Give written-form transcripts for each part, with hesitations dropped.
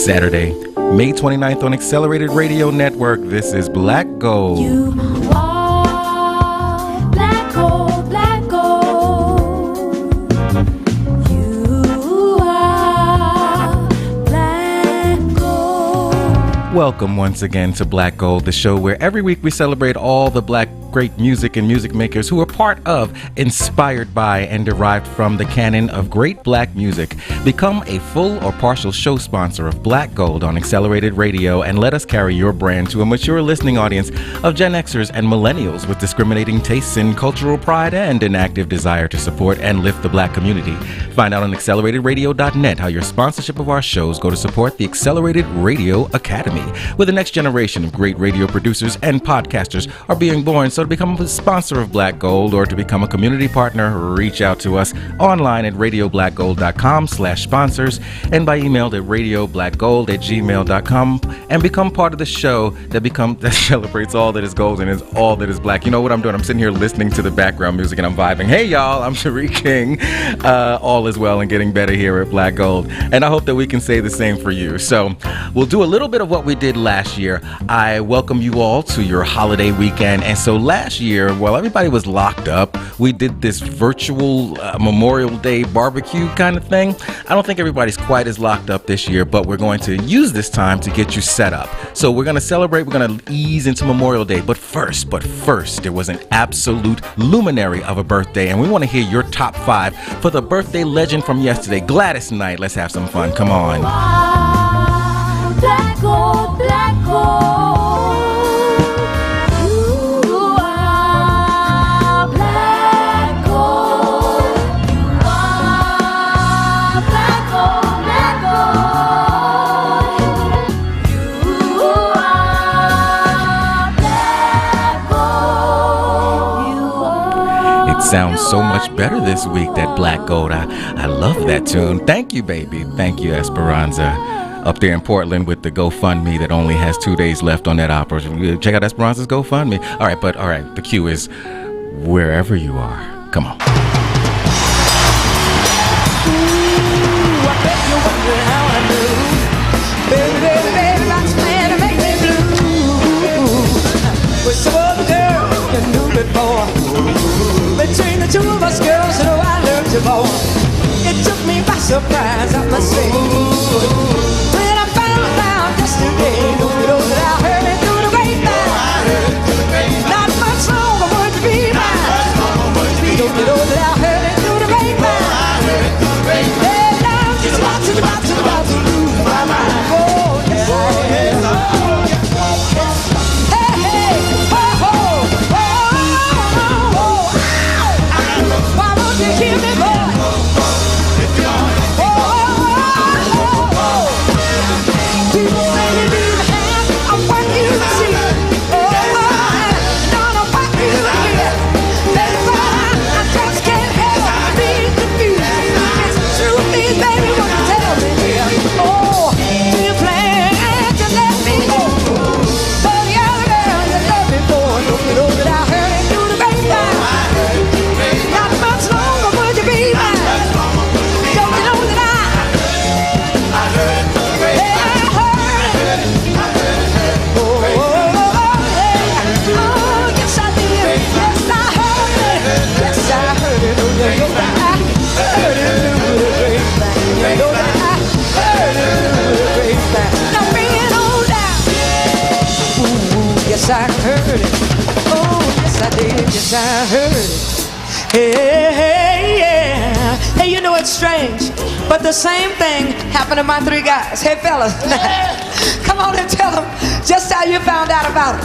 Saturday, May 29th on Accelerated Radio Network. This is Black Gold. You are black gold, black gold. You are black gold. Welcome once again to Black Gold, the show where every week we celebrate all the black great music and music makers who are part of, inspired by, and derived from the canon of great black music. Become a full or partial show sponsor of Black Gold on Accelerated Radio and let us carry your brand to a mature listening audience of Gen Xers and millennials with discriminating tastes in cultural pride and an active desire to support and lift the black community. Find out on acceleratedраdio.net how your sponsorship of our shows go to support the Accelerated Radio Academy, where the next generation of great radio producers and podcasters are being born. So to become a sponsor of Black Gold or to become a community partner, reach out to us online at radioblackgold.com/sponsors and by email at radioblackgold@gmail.com and become part of the show that celebrates all that is gold and is all that is black. You know what I'm doing? I'm sitting here listening to the background music and I'm vibing. Hey y'all, I'm Cherie King. All is well and getting better here at Black Gold. And I hope that we can say the same for you. So we'll do a little bit of what we did last year. I welcome you all to your holiday weekend. And so last year, while everybody was locked up, we did this virtual Memorial Day barbecue kind of thing. I don't think everybody's quite as locked up this year, but we're going to use this time to get you set up. So we're going to celebrate, we're going to ease into Memorial Day. But first, there was an absolute luminary of a birthday, and we want to hear your top 5 for the birthday legend from yesterday, Gladys Knight. Let's have some fun. Come on. Black gold, black gold. Sounds so much better this week, that Black Gold. I love that tune. Thank you, baby. Thank you, Esperanza. Up there in Portland with the GoFundMe that only has 2 days left on that opera. Check out Esperanza's GoFundMe. All right, the cue is wherever you are. Come on. Between the two of us girls, I learned to more. It took me by surprise, I must say. When I found out yesterday, that I heard it through the grapevine. Not much longer would it be mine. Don't you know that I heard it through the grapevine? Yeah, now I'm just about to lose my mind. Oh, yes, I am. Yes, I heard it. Oh, yes, I did. Yes, I heard it. Hey, yeah. Hey, you know it's strange, but the same thing happened to my 3 guys. Hey, fellas, come on and tell them just how you found out about it.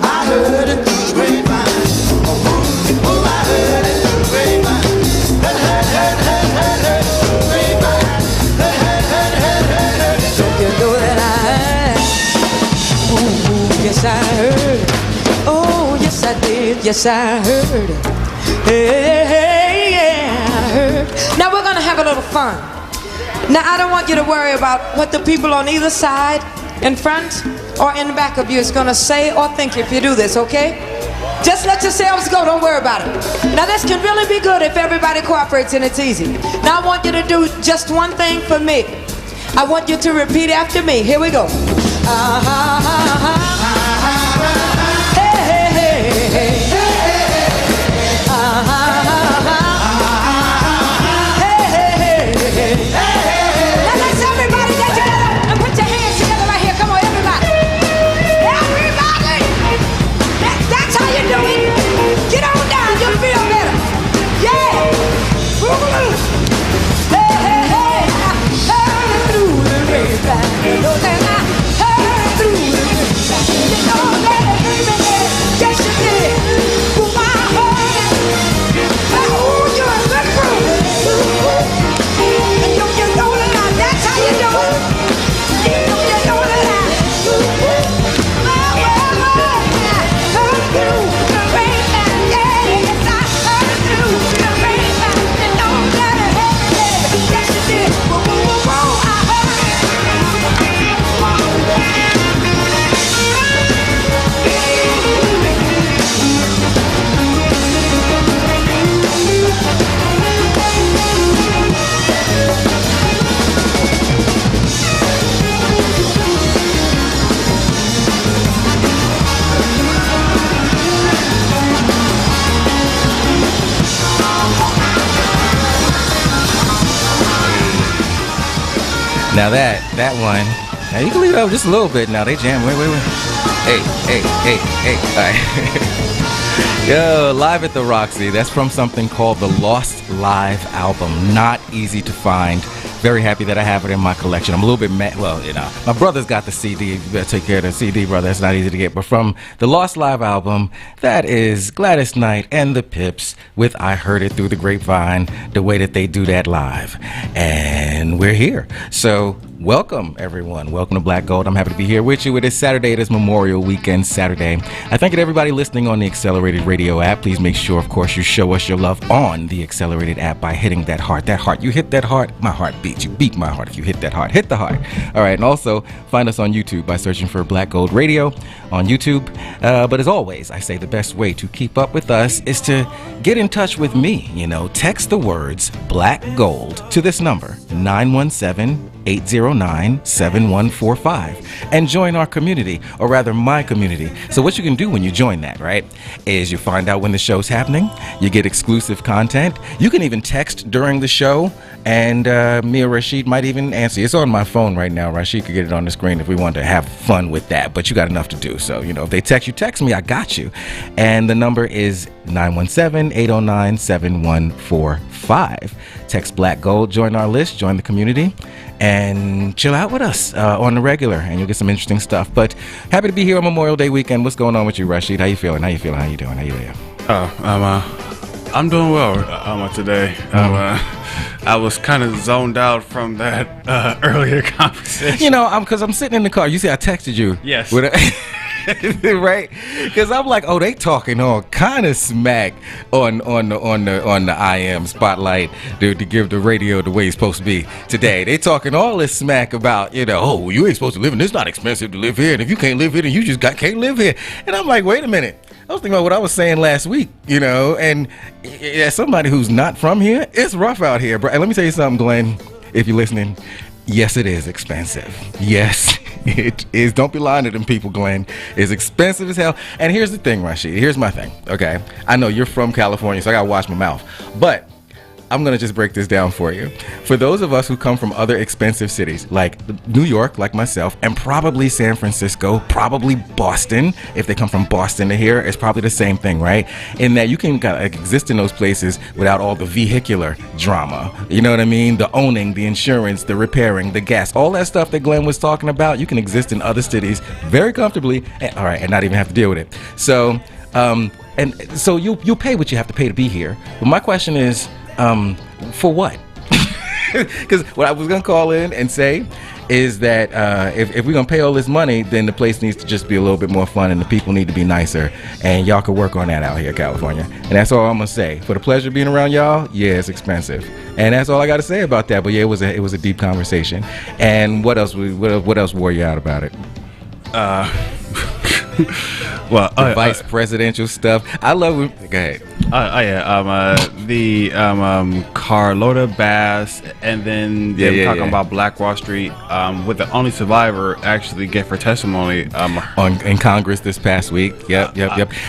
I heard it through the grapevine. Oh, I heard it through the grapevine. Heard through the grapevine. Don't you know that yes, I heard it. Oh, yes, I did. Yes, I heard it. Hey, yeah, I heard. Now we're gonna have a little fun. Now I don't want you to worry about what the people on either side, in front or in back of you, is gonna say or think if you do this, okay? Just let yourselves go, don't worry about it. Now this can really be good if everybody cooperates and it's easy. Now I want you to do just one thing for me. I want you to repeat after me. Here we go. Hey, hey, hey, hey. Now that one, now you can leave it up just a little bit. Now they jam. Wait. Hey. All right. Yo, live at the Roxy. That's from something called the Lost Live album. Not easy to find. Very happy that I have it in my collection. I'm a little bit mad. Well, you know, my brother's got the CD. You better take care of the CD, brother. It's not easy to get. But from the Lost Live album, that is Gladys Knight and the Pips with I Heard It Through the Grapevine, the way that they do that live. And we're here. So welcome, everyone. Welcome to Black Gold. I'm happy to be here with you. It is Saturday. It is Memorial Weekend Saturday. I thank everybody listening on the Accelerated Radio app. Please make sure, of course, you show us your love on the Accelerated app by hitting that heart. That heart. You hit that heart, my heart beats. You beat my heart if you hit that heart. Hit the heart. All right. And also find us on YouTube by searching for Black Gold Radio on YouTube. But as always, I say the best way to keep up with us is to get in touch with me. You know, text the words Black Gold to this number, 917-809-7145, and join our community, or rather my community. So what you can do when you join that, right, is you find out when the show's happening, you get exclusive content, you can even text during the show, and me or Rashid might even answer. It's on my phone right now. Rashid could get it on the screen if we want to have fun with that, but you got enough to do. So, you know, if they text you, text me, I got you. And the number is 917-809-7145. Text Black Gold, join our list, join the community, and chill out with us on the regular, and you'll get some interesting stuff. But happy to be here on Memorial Day weekend. What's going on with you, Rashid? How you feeling? How you doing? I'm doing well today. I was kind of zoned out from that earlier conversation. You know, because I'm sitting in the car. You see, I texted you. Yes. Right? Because I'm like, oh, they talking all kind of smack on the IM spotlight, dude, to give the radio the way it's supposed to be today. They talking all this smack about, you know, oh, you ain't supposed to live in this. It's not expensive to live here, and if you can't live here, then you just can't live here. And I'm like, wait a minute. I was thinking about what I was saying last week, you know, and as somebody who's not from here, it's rough out here, bro. And let me tell you something, Glenn, if you're listening. Yes, it is expensive. Yes, it is. Don't be lying to them people, Glenn. It's expensive as hell. And here's the thing, Rashid. Here's my thing, okay? I know you're from California, so I got to watch my mouth. But I'm going to just break this down for you. For those of us who come from other expensive cities, like New York, like myself, and probably San Francisco, probably Boston, if they come from Boston to here, it's probably the same thing, right? In that you can exist in those places without all the vehicular drama. You know what I mean? The owning, the insurance, the repairing, the gas, all that stuff that Glenn was talking about, you can exist in other cities very comfortably, and not even have to deal with it. So, so you'll pay what you have to pay to be here. But my question is, for what? Because what I was going to call in and say is that if we're going to pay all this money, then the place needs to just be a little bit more fun and the people need to be nicer. And y'all could work on that out here in California. And that's all I'm going to say. For the pleasure of being around y'all, yeah, it's expensive. And that's all I got to say about that. But yeah, it was a deep conversation. And what else wore you out about it? Well, The vice presidential stuff. I love it. Go ahead. Carlota Bass, and then they were talking about Black Wall Street, with the only survivor actually get for testimony In Congress this past week. Yep.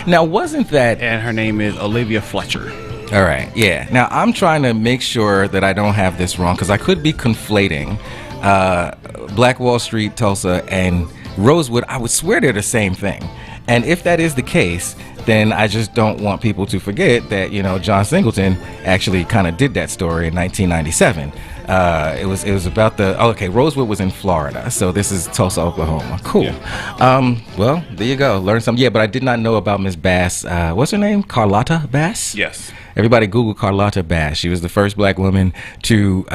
Now, wasn't that... and her name is Olivia Fletcher. All right, yeah. Now, I'm trying to make sure that I don't have this wrong, because I could be conflating Black Wall Street, Tulsa, and Rosewood. I would swear they're the same thing. And if that is the case, then I just don't want people to forget that, John Singleton actually kind of did that story in 1997. It was about Rosewood was in Florida, so this is Tulsa, Oklahoma. Cool. Yeah. Well, there you go. Learn something. Yeah, but I did not know about Miss Bass. What's her name? Carlotta Bass? Yes. Everybody Google Carlotta Bass. She was the first black woman to,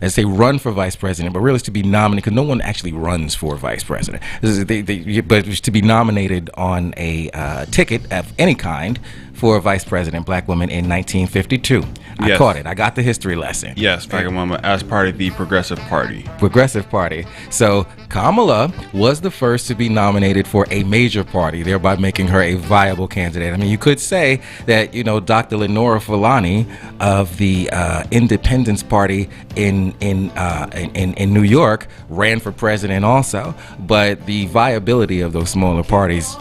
as they run for vice president, but really to be nominated, because no one actually runs for vice president. But to be nominated on a ticket of any kind for a vice president, black woman, in 1952. I caught it. I got the history lesson. Yes, black woman as part of the Progressive Party. Progressive Party. So Kamala was the first to be nominated for a major party, thereby making her a viable candidate. I mean, you could say that, Dr. Lenora Fulani of the Independence Party in New York ran for president also, but the viability of those smaller parties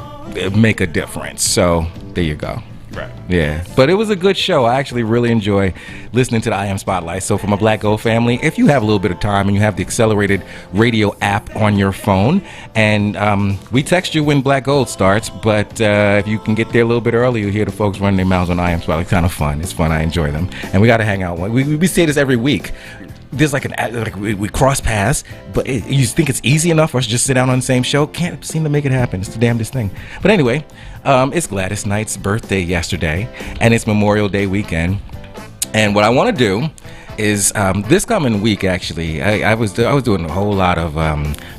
make a difference. So there you go. Right. Yeah, but it was a good show. I actually really enjoy listening to the I Am Spotlight. So for my Black Gold family, if you have a little bit of time and you have the accelerated radio app on your phone, and we text you when Black Gold starts, but if you can get there a little bit early, you'll hear the folks running their mouths on I Am Spotlight. It's kind of fun. It's fun. I enjoy them. And we got to hang out. We say this every week. There's we cross paths, but you think it's easy enough for us to just sit down on the same show? Can't seem to make it happen. It's the damnedest thing. But anyway, it's Gladys Knight's birthday yesterday, and it's Memorial Day weekend. And what I want to do is this coming week, actually, I was doing a whole lot of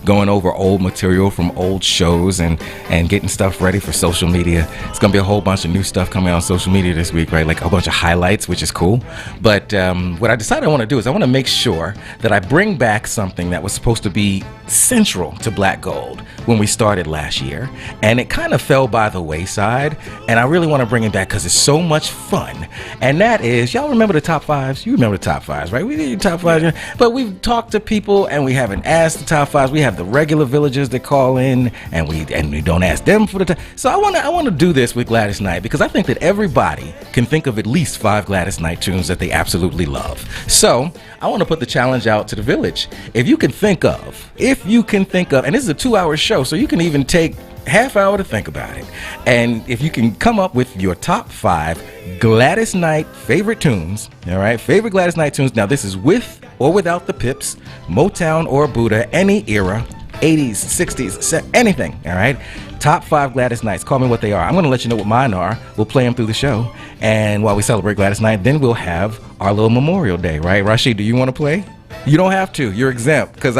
going over old material from old shows and getting stuff ready for social media. It's gonna be a whole bunch of new stuff coming out on social media this week, right? Like a bunch of highlights, which is cool. But what I decided I want to do is I want to make sure that I bring back something that was supposed to be central to Black Gold when we started last year, and it kind of fell by the wayside, and I really want to bring it back because it's so much fun. And that is, y'all remember the top fives? You remember the top fives, right? We did top fives, but we've talked to people and we haven't asked the top fives. We have the regular villagers that call in, and we don't ask them for the time. So I want to do this with Gladys Knight, because I think that everybody can think of at least 5 Gladys Knight tunes that they absolutely love. So I want to put the challenge out to the village. If you can think of, and this is a 2-hour show, so you can even take half hour to think about it. And if you can come up with your top 5 Gladys Knight favorite tunes, all right, favorite Gladys Knight tunes. Now this is with or without the Pips, Motown or Buddha, any era, 80s, 60s, anything, all right? Top 5 Gladys Knights. Call me what they are. I'm going to let you know what mine are. We'll play them through the show. And while we celebrate Gladys Knight, then we'll have our little Memorial Day, right? Rashid, do you want to play? You don't have to. You're exempt because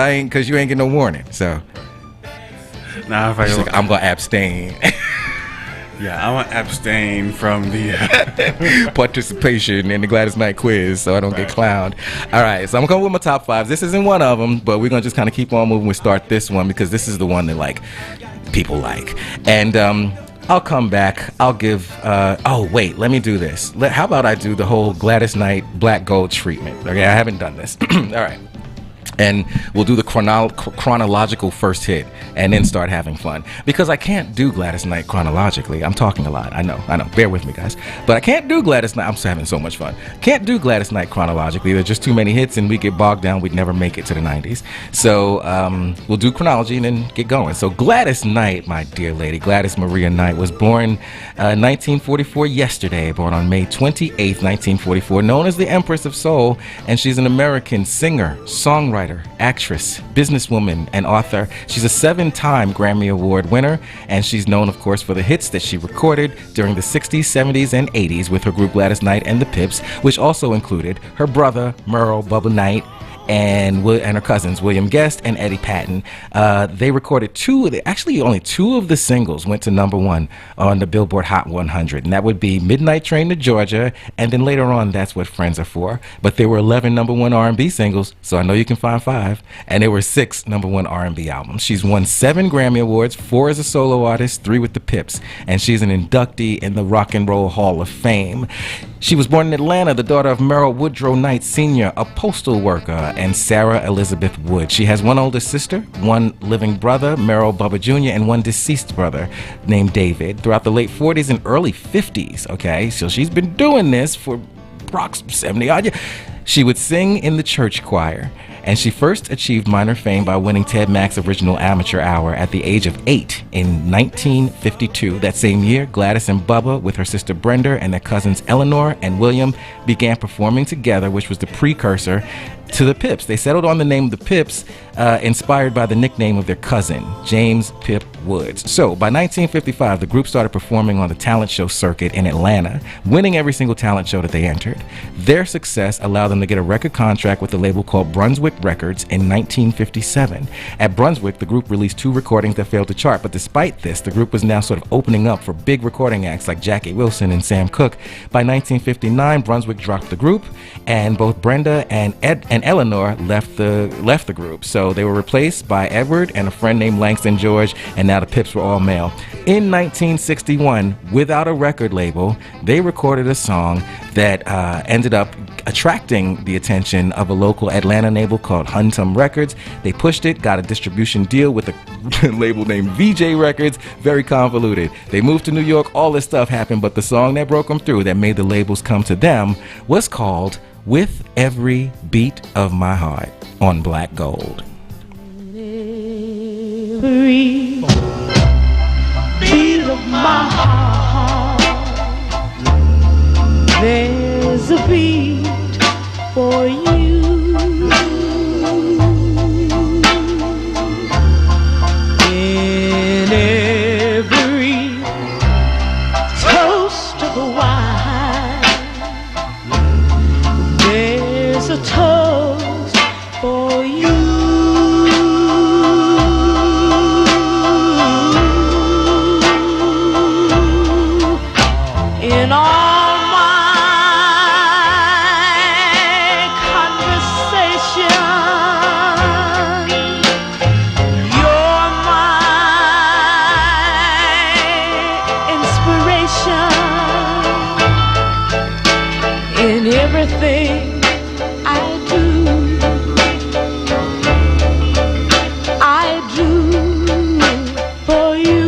you ain't getting no warning. So nah, I'm going to abstain. Yeah, I'm going to abstain from the participation in the Gladys Knight quiz so I don't get clowned. All right, so I'm going with my top 5s. This isn't one of them, but we're going to just kind of keep on moving. We start this one because this is the one that people like. And I'll come back. I'll give wait, let me do this. How about I do the whole Gladys Knight Black Gold treatment? Okay, I haven't done this. All right. And we'll do the chronological first hit and then start having fun. Because I can't do Gladys Knight chronologically. I'm talking a lot. I know. Bear with me, guys. But I can't do Gladys Knight. I'm just having so much fun. Can't do Gladys Knight chronologically. There's just too many hits and we get bogged down. We'd never make it to the 90s. So we'll do chronology and then get going. So Gladys Knight, my dear lady, Gladys Maria Knight, was born 1944 yesterday. Born on May 28th, 1944. Known as the Empress of Soul. And she's an American singer, songwriter, actress, businesswoman, and author. She's a 7-time Grammy Award winner, and she's known, of course, for the hits that she recorded during the 60s, 70s, and 80s with her group Gladys Knight and the Pips, which also included her brother, Merle Bubba Knight, and her cousins, William Guest and Eddie Patton. They recorded only two of the singles went to number one on the Billboard Hot 100, and that would be Midnight Train to Georgia, and then later on, That's What Friends Are For. But there were 11 number one R&B singles, so I know you can find 5, and there were 6 number one R&B albums. She's won 7 Grammy Awards, 4 as a solo artist, 3 with the Pips, and she's an inductee in the Rock and Roll Hall of Fame. She was born in Atlanta, the daughter of Merrill Woodrow Knight Sr., a postal worker, and Sarah Elizabeth Wood. She has one older sister, one living brother, Merrill Bubba Jr., and one deceased brother named David. Throughout the late 40s and early 50s, okay, so she's been doing this for approximately 70 odd years. She would sing in the church choir, and she first achieved minor fame by winning Ted Mack's original amateur hour at the age of 8 in 1952. That same year, Gladys and Bubba, with her sister Brenda and their cousins Eleanor and William, began performing together, which was the precursor to the Pips. They settled on the name of the Pips, inspired by the nickname of their cousin, James Pip Woods. So by 1955, the group started performing on the talent show circuit in Atlanta, winning every single talent show that they entered. Their success allowed them to get a record contract with a label called Brunswick Records in 1957. At Brunswick, the group released 2 recordings that failed to chart, but despite this, the group was now sort of opening up for big recording acts like Jackie Wilson and Sam Cooke. By 1959, Brunswick dropped the group, and both Brenda and Eleanor left the group. So they were replaced by Edward and a friend named Langston George, and now the Pips were all male. In 1961, without a record label, they recorded a song that ended up attracting the attention of a local Atlanta label called Huntum Records. They pushed it, got a distribution deal with a label named VJ Records. Very convoluted. They moved to New York, all this stuff happened, but the song that broke them through, that made the labels come to them, was called With Every Beat of My Heart on Black Gold. Every beat of my heart, there's a beat for you. In every toast of the wine, there's a toast for you. In all my conversation, you're my inspiration. In everything I do for you.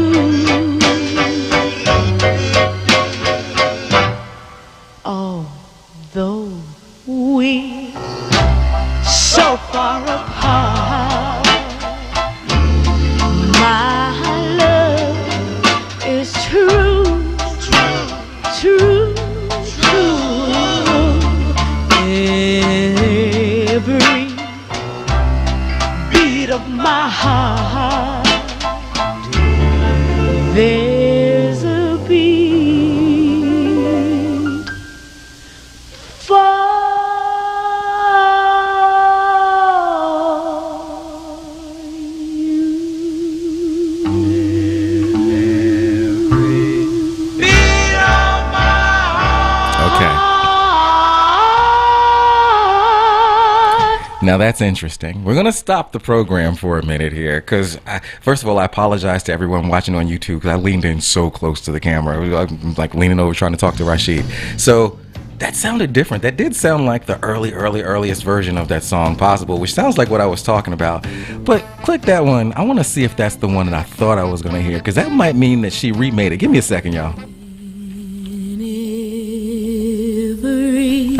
Although we so far apart, my love is true, true, true. Every beat of my heart, there's a beat for Now that's interesting. We're going to stop the program for a minute here because, first of all, I apologize to everyone watching on YouTube because I leaned in so close to the camera. I'm like leaning over trying to talk to Rashid. So that sounded different. That did sound like the earliest version of that song possible, which sounds like what I was talking about. But click that one. I want to see if that's the one that I thought I was going to hear because that might mean that she remade it. Give me a second, y'all.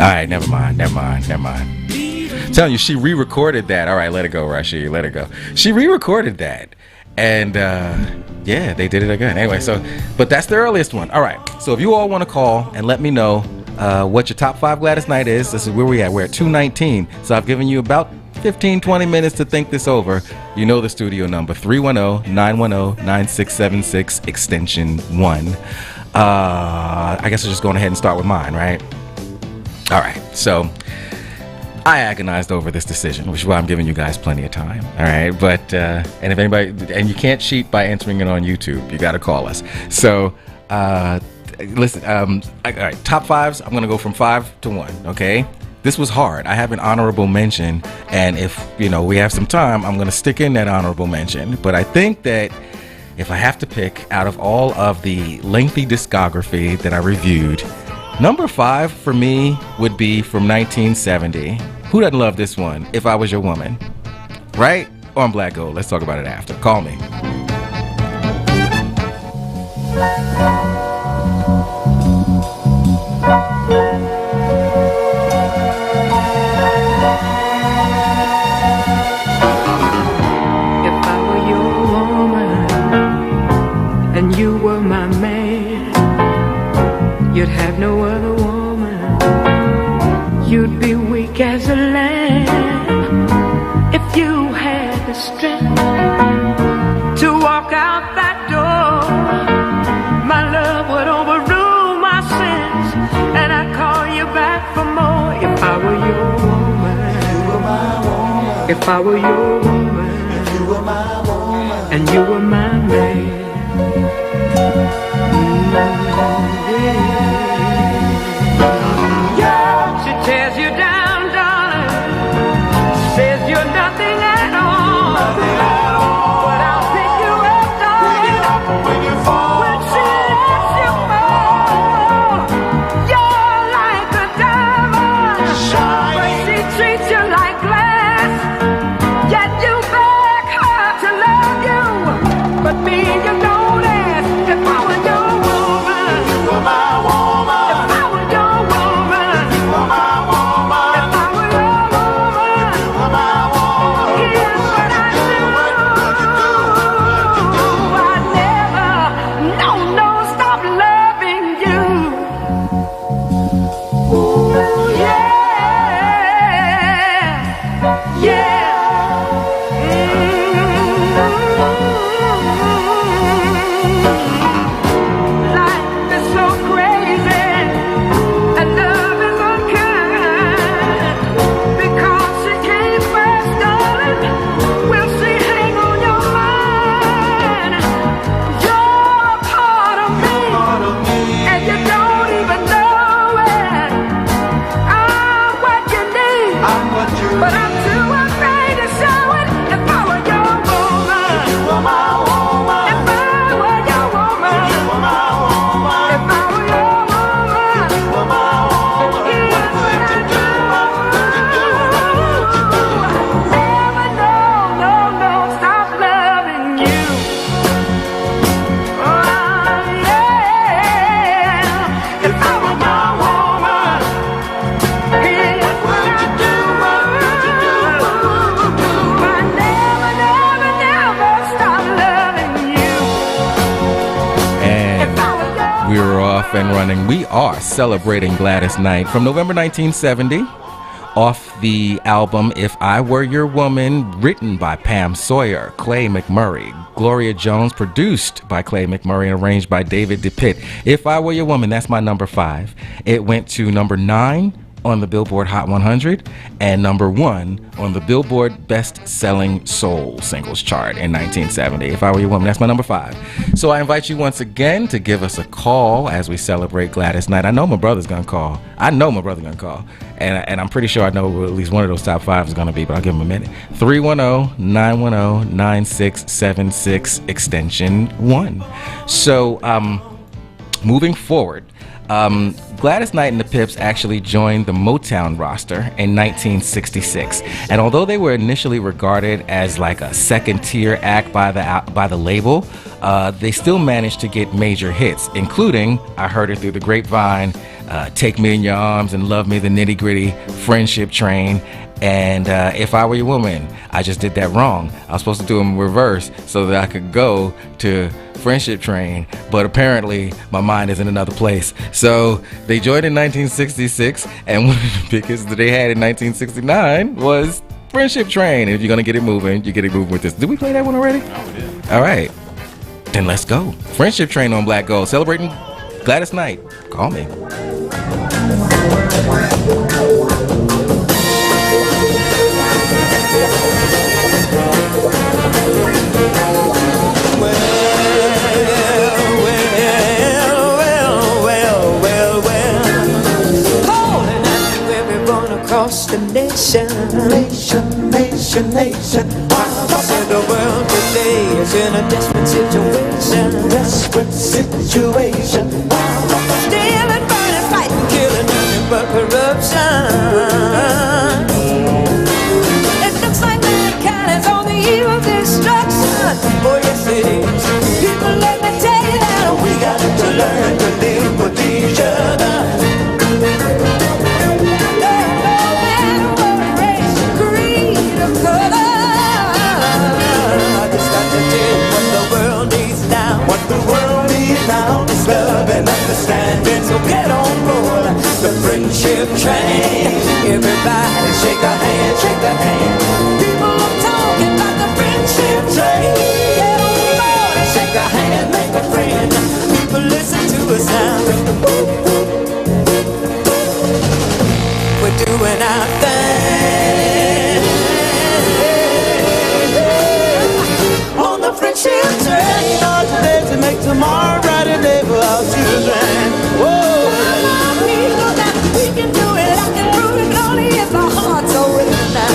All right, never mind. I'm telling you, she re-recorded that. All right, let it go, Rashid. Let it go. She re-recorded that. And, yeah, they did it again. Anyway, but that's the earliest one. All right. So if you all want to call and let me know what your top 5 Gladys Knight is, this is where we at. We're at 219. So I've given you about 15-20 minutes to think this over. You know the studio number, 310-910-9676, extension 1. I guess I'll just go ahead and start with mine, right? All right. So I agonized over this decision, which is why I'm giving you guys plenty of time. All right, but and if anybody, and you can't cheat by entering it on YouTube. You got to call us. So listen. All right, top fives. I'm gonna go from 5 to 1. Okay. This was hard. I have an honorable mention, and if we have some time, I'm gonna stick in that honorable mention. But I think that if I have to pick out of all of the lengthy discography that I reviewed, number 5 for me would be from 1970. Who doesn't love this one? If I Was Your Woman. Right? On Black Gold. Let's talk about it after. Call me. If I were your woman and you were my man, you'd have no other woman. You'd be weak as a lamb if you had the strength to walk out that door. My love would overrule my sins, and I'd call you back for more. If I were your woman, you were my woman. If I were your woman, you were my woman, and you were my man. She tears you down, darling. Says you're nothing at all. But I'll pick you up, darling. When you fall. When she lets you fall. You're like a diamond. But she treats you like glass. Yet you beg her to love you. But me, you don't ask. If I were your woman, you were my woman. If I were your woman, you were my woman. If I were your woman, you were my woman. Here's what I do. I never, no, stop loving you. Ooh, yeah, yeah. Life is so crazy, and love is unkind. Because she came first, darling, will she hang on your mind? You're a part of me, and you don't even know it. I'm what you need, but I'm too afraid to show it. If I were your woman, you were my woman. If I were your woman, you were my woman. If I were your woman, you were my woman. Here's what I do. Never, no, stop loving you. Oh, yeah. If I were your woman, here's what I do. I never stop loving you. And If I were your we were off and running. We are celebrating Gladys Knight from November 1970 off the album If I Were Your Woman, written by Pam Sawyer, Clay McMurray, Gloria Jones, produced by Clay McMurray, and arranged by David DePitt. If I Were Your Woman, that's my number 5. It went to number 9 on the Billboard Hot 100 and number 1 on the Billboard Best Selling Soul Singles Chart in 1970. If I Were Your Woman, that's my number 5. So I invite you once again to give us a call as we celebrate Gladys Knight. I know my brother's gonna call. And I'm pretty sure I know who at least one of those top 5 is gonna be, but I'll give him a minute. 310-910-9676 extension 1. So moving forward, Gladys Knight and the Pips actually joined the Motown roster in 1966, and although they were initially regarded as like a second-tier act by the label, they still managed to get major hits, including I Heard It Through the Grapevine, Take Me in Your Arms and Love Me the Nitty Gritty, Friendship Train, and If I Were Your Woman. I just did that wrong. I was supposed to do them in reverse so that I could go to Friendship Train, but apparently my mind is in another place. So they joined in 1966, and one of the biggest that they had in 1969 was Friendship Train. And if you're gonna get it moving, you get it moving with this. Did we play that one already? Oh, we did. All right, then let's go. Friendship Train on Black Gold, celebrating Gladys Knight. Call me. Across the nation, nation. Said the world today is in a desperate situation. Stealing, burning, fighting, killing, nothing but corruption. It looks like mankind is on the eve of destruction. Oh yes it is. People, let me tell you that we got to learn to live with each other. Love and understanding, so get on board the friendship train. Everybody shake a hand, shake a hand. People are talking about the friendship train. Get on board and shake a hand, make a friend. People listen to us now. We're doing our thing on the friendship train. All today to make tomorrow bright and day for our children. Whoa, we know that we can do it. I can prove it only if our hearts are willing now.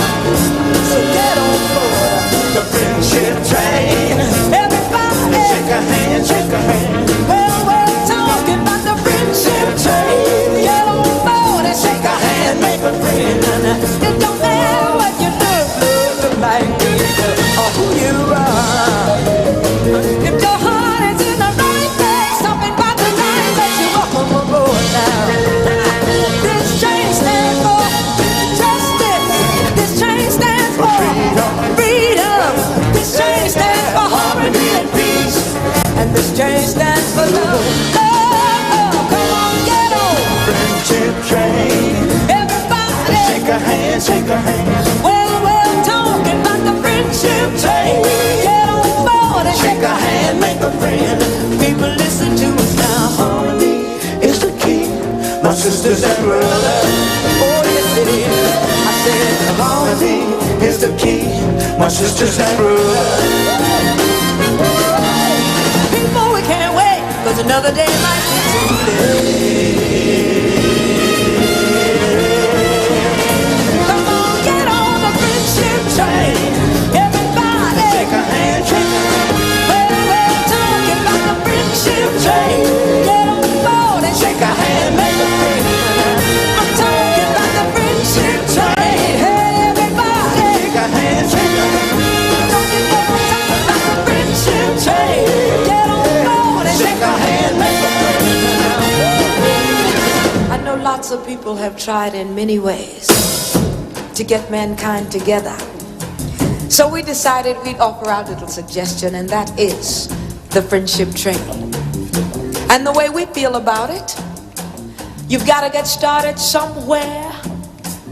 So get on board the friendship train. Everybody, shake a hand, shake a hand. Well, we're talking about the friendship train. Get on board and shake a hand, make a friend. It don't matter what you look like, or who you are. If your heart is in the right place, something about the night that you welcome aboard now. This train stands for justice. This train stands for freedom. This train stands for harmony and peace. And this train stands for love. Love, come on, get on. Friendship train. Everybody, shake a hand, shake a hand. Well, we're talking about the friendship train. Get on board and shake a hand, make a friend. People listen to us now. Harmony is the key, my sisters and brothers. Oh yes it is. I said harmony is the key, my sisters and brothers. People, we can't wait, 'cause another day might be too late. Come on, get on the friendship train. Everybody, shake a hand, shake a hand. We're talking about the friendship train. Get on board and shake a hand, make a friend. I'm talking about the friendship train. Hey, everybody, shake a hand, shake a hand. Don't you know I'm talking about the friendship train? Get on board and shake a hand, make a friend. I know lots of people have tried in many ways to get mankind together. So we decided we'd offer our little suggestion, and that is the friendship train. And the way we feel about it, you've got to get started somewhere,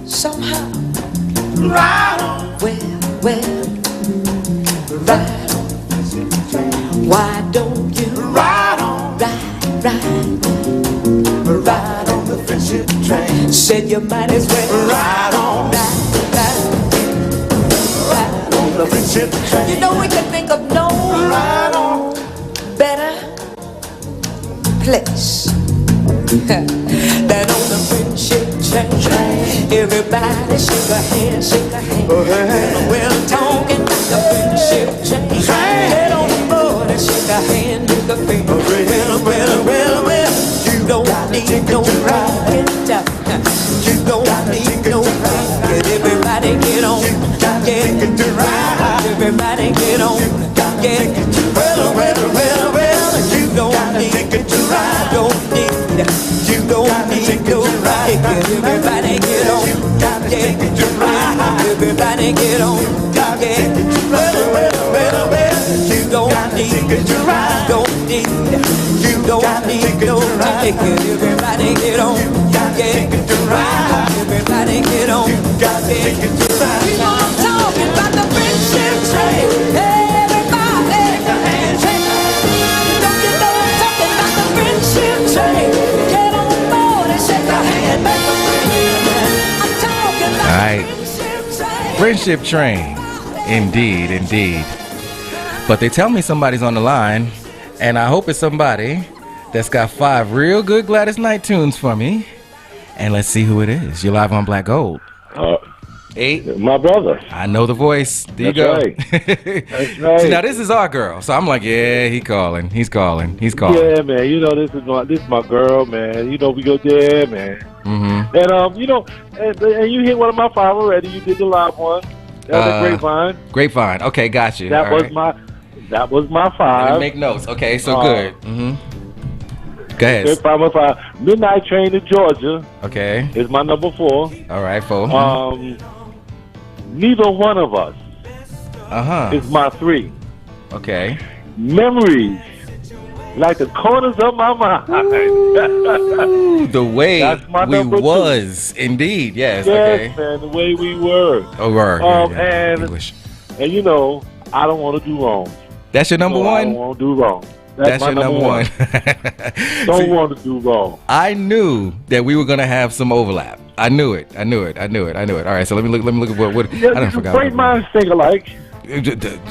somehow. Right on. Where, right on. Why don't you ride on, ride on the friendship train? Said you might as well ride on, ride on the friendship train. You know we could think of no better place than on the friendship train. Everybody shake a hand, shake a hand. We're talking about the friendship train. Get on board and shake a hand, make a friend. Well, you don't need no rocket. You don't need no rocket. Everybody get on, get to ride. Everybody get on, get well. You don't need to ride. You don't need no rocket. Everybody get on, get to ride. Everybody get on, get well. You don't need to ride. You don't need no ticket. Everybody get on, get to ride. Everybody get on, get to ride. We want talking about the friendship train. Everybody, shake a hand, shake a hand. Don't you know I'm talking about the friendship train? Get on board and shake a hand, make a friend. I'm talking about the friendship train. Friendship train. Indeed. But they tell me somebody's on the line, and I hope it's somebody that's got 5 real good Gladys Knight tunes for me. And let's see who it is. You're live on Black Gold. 8. My brother. I know the voice. There you go. Right. That's right. See, now this is our girl. So I'm like, yeah, he's calling. He's calling. Yeah, man. You know, this is my girl, man. You know, we go there, man. Mm-hmm. And you know, and you hit one of my 5 already. You did the live one. That was Grapevine. Grapevine. Okay, got you. That All was my 5. Let me make notes. Okay, so good. Mm-hmm. Go ahead. Grapevine was 5. Midnight Train to Georgia. Okay. Is my number 4. All right, 4. Neither one of us. Is my 3. Okay. Memories, like the corners of my mind. Ooh, the way we number 2. was, indeed. Yes. Yes, Okay. man, the way we were. Oh, word. And English. And you know, I don't want to do wrong. That's your number 1. I don't want to do wrong. That's my your number 1. Don't want to do wrong. I knew that we were gonna have some overlap. I knew it. All right, so let me look at what Yeah, I don't forget. Great minds think alike.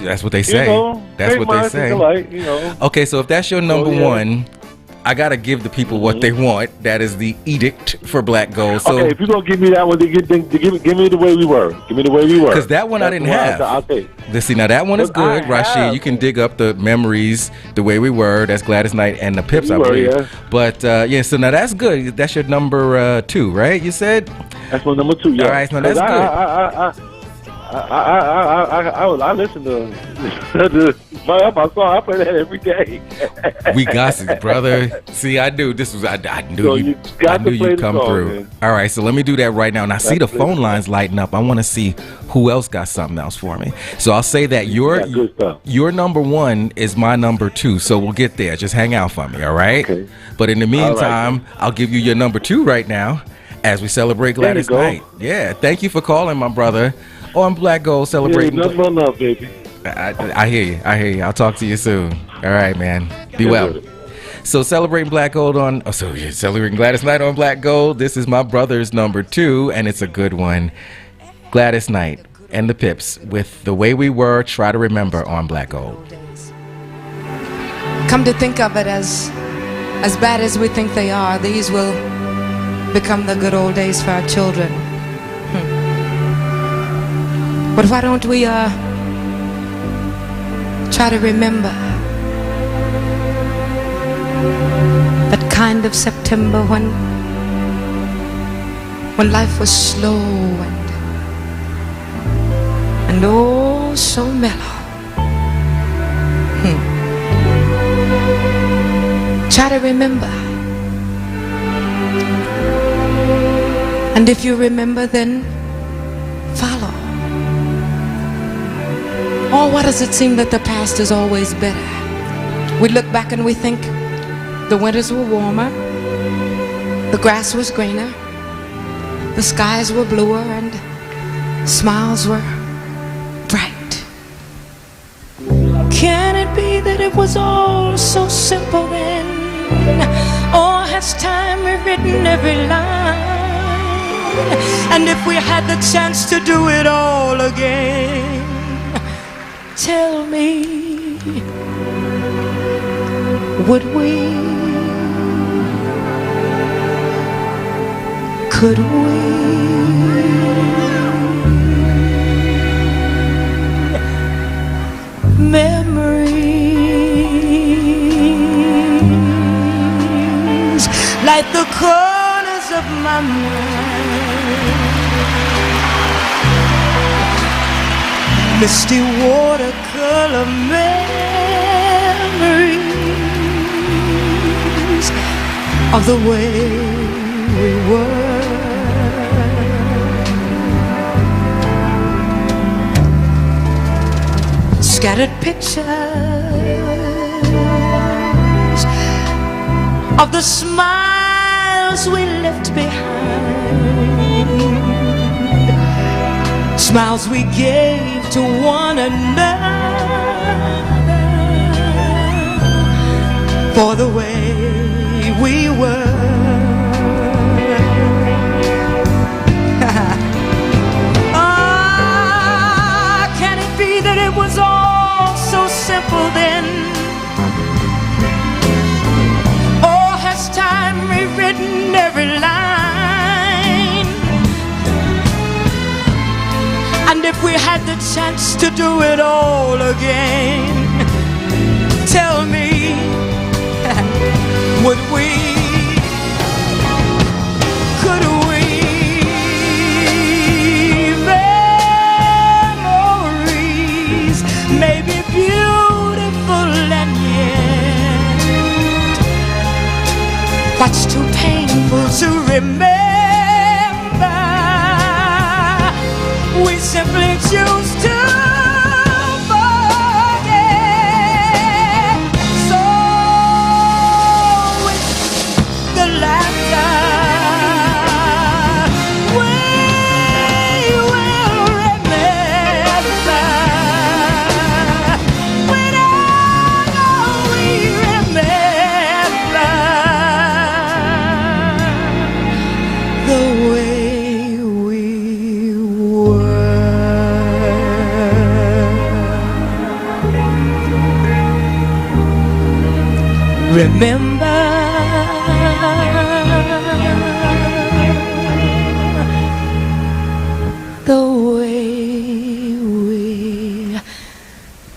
That's what they say. You know, That's great what they minds say. think alike, you know. Okay, so if that's your number yeah. 1, I gotta give the people what they want. That is the edict for Black Gold. So, okay, if you're gonna give me that one, then give me the way we were. Give me the way we were. Because that one I didn't have. I'll take. Let's see, now that one is good, Rashid. You can dig up the memories, the way we were. That's Gladys Knight and the Pips, I believe. Yeah. But yeah, so now that's good. That's your number 2, right? You said. That's my number 2. Yeah. All right, so that's good. I listen to my song. I play that every day. We got it, brother. See, I knew this was. I knew So you. you got I knew to play you the come song, through. man. All right, so let me do that right now. And I see the That's phone good. lines lighting up. I want to see who else got something else for me. So I'll say that Got good stuff. your number 1 is my number 2. So we'll get there. Just hang out for me, all right? Okay. But in the right. meantime, I'll give you your number 2 right now as we celebrate There you Gladys go. Knight. Yeah, thank you for calling, my brother. On Black Gold, Yeah, celebrating. nothing but love, baby. I hear you. I'll talk to you soon. All right, man. Be Get well. with it. So celebrating Black Gold on. Oh, so you're celebrating Gladys Knight on Black Gold. This is my brother's number 2, and it's a good one. Gladys Knight and the Pips with The Way We Were. Try to remember on Black Gold. Come to think of it, as bad as we think they are, these will become the good old days for our children. But why don't we try to remember that kind of September when life was slow and oh so mellow. Try to remember. And if you remember, then follow. Oh, why does it seem that the past is always better? We look back and we think the winters were warmer, the grass was greener, the skies were bluer, and smiles were bright. Can it be that it was all so simple then? Or has time rewritten every line? And if we had the chance to do it all again, tell me, would we? Could we? Memories like the corners of my mind, misty watercolor memories of the way we were. Scattered pictures of the smiles we left behind, smiles we gave to one another for the way we were. Can it be that it was all so simple had the chance to do it all again, tell me, would we, could we, memories may be beautiful and yet what's too painful to remember, we simply choose to forget. So it's the laughter we will remember. Whenever we remember the way we remember the way we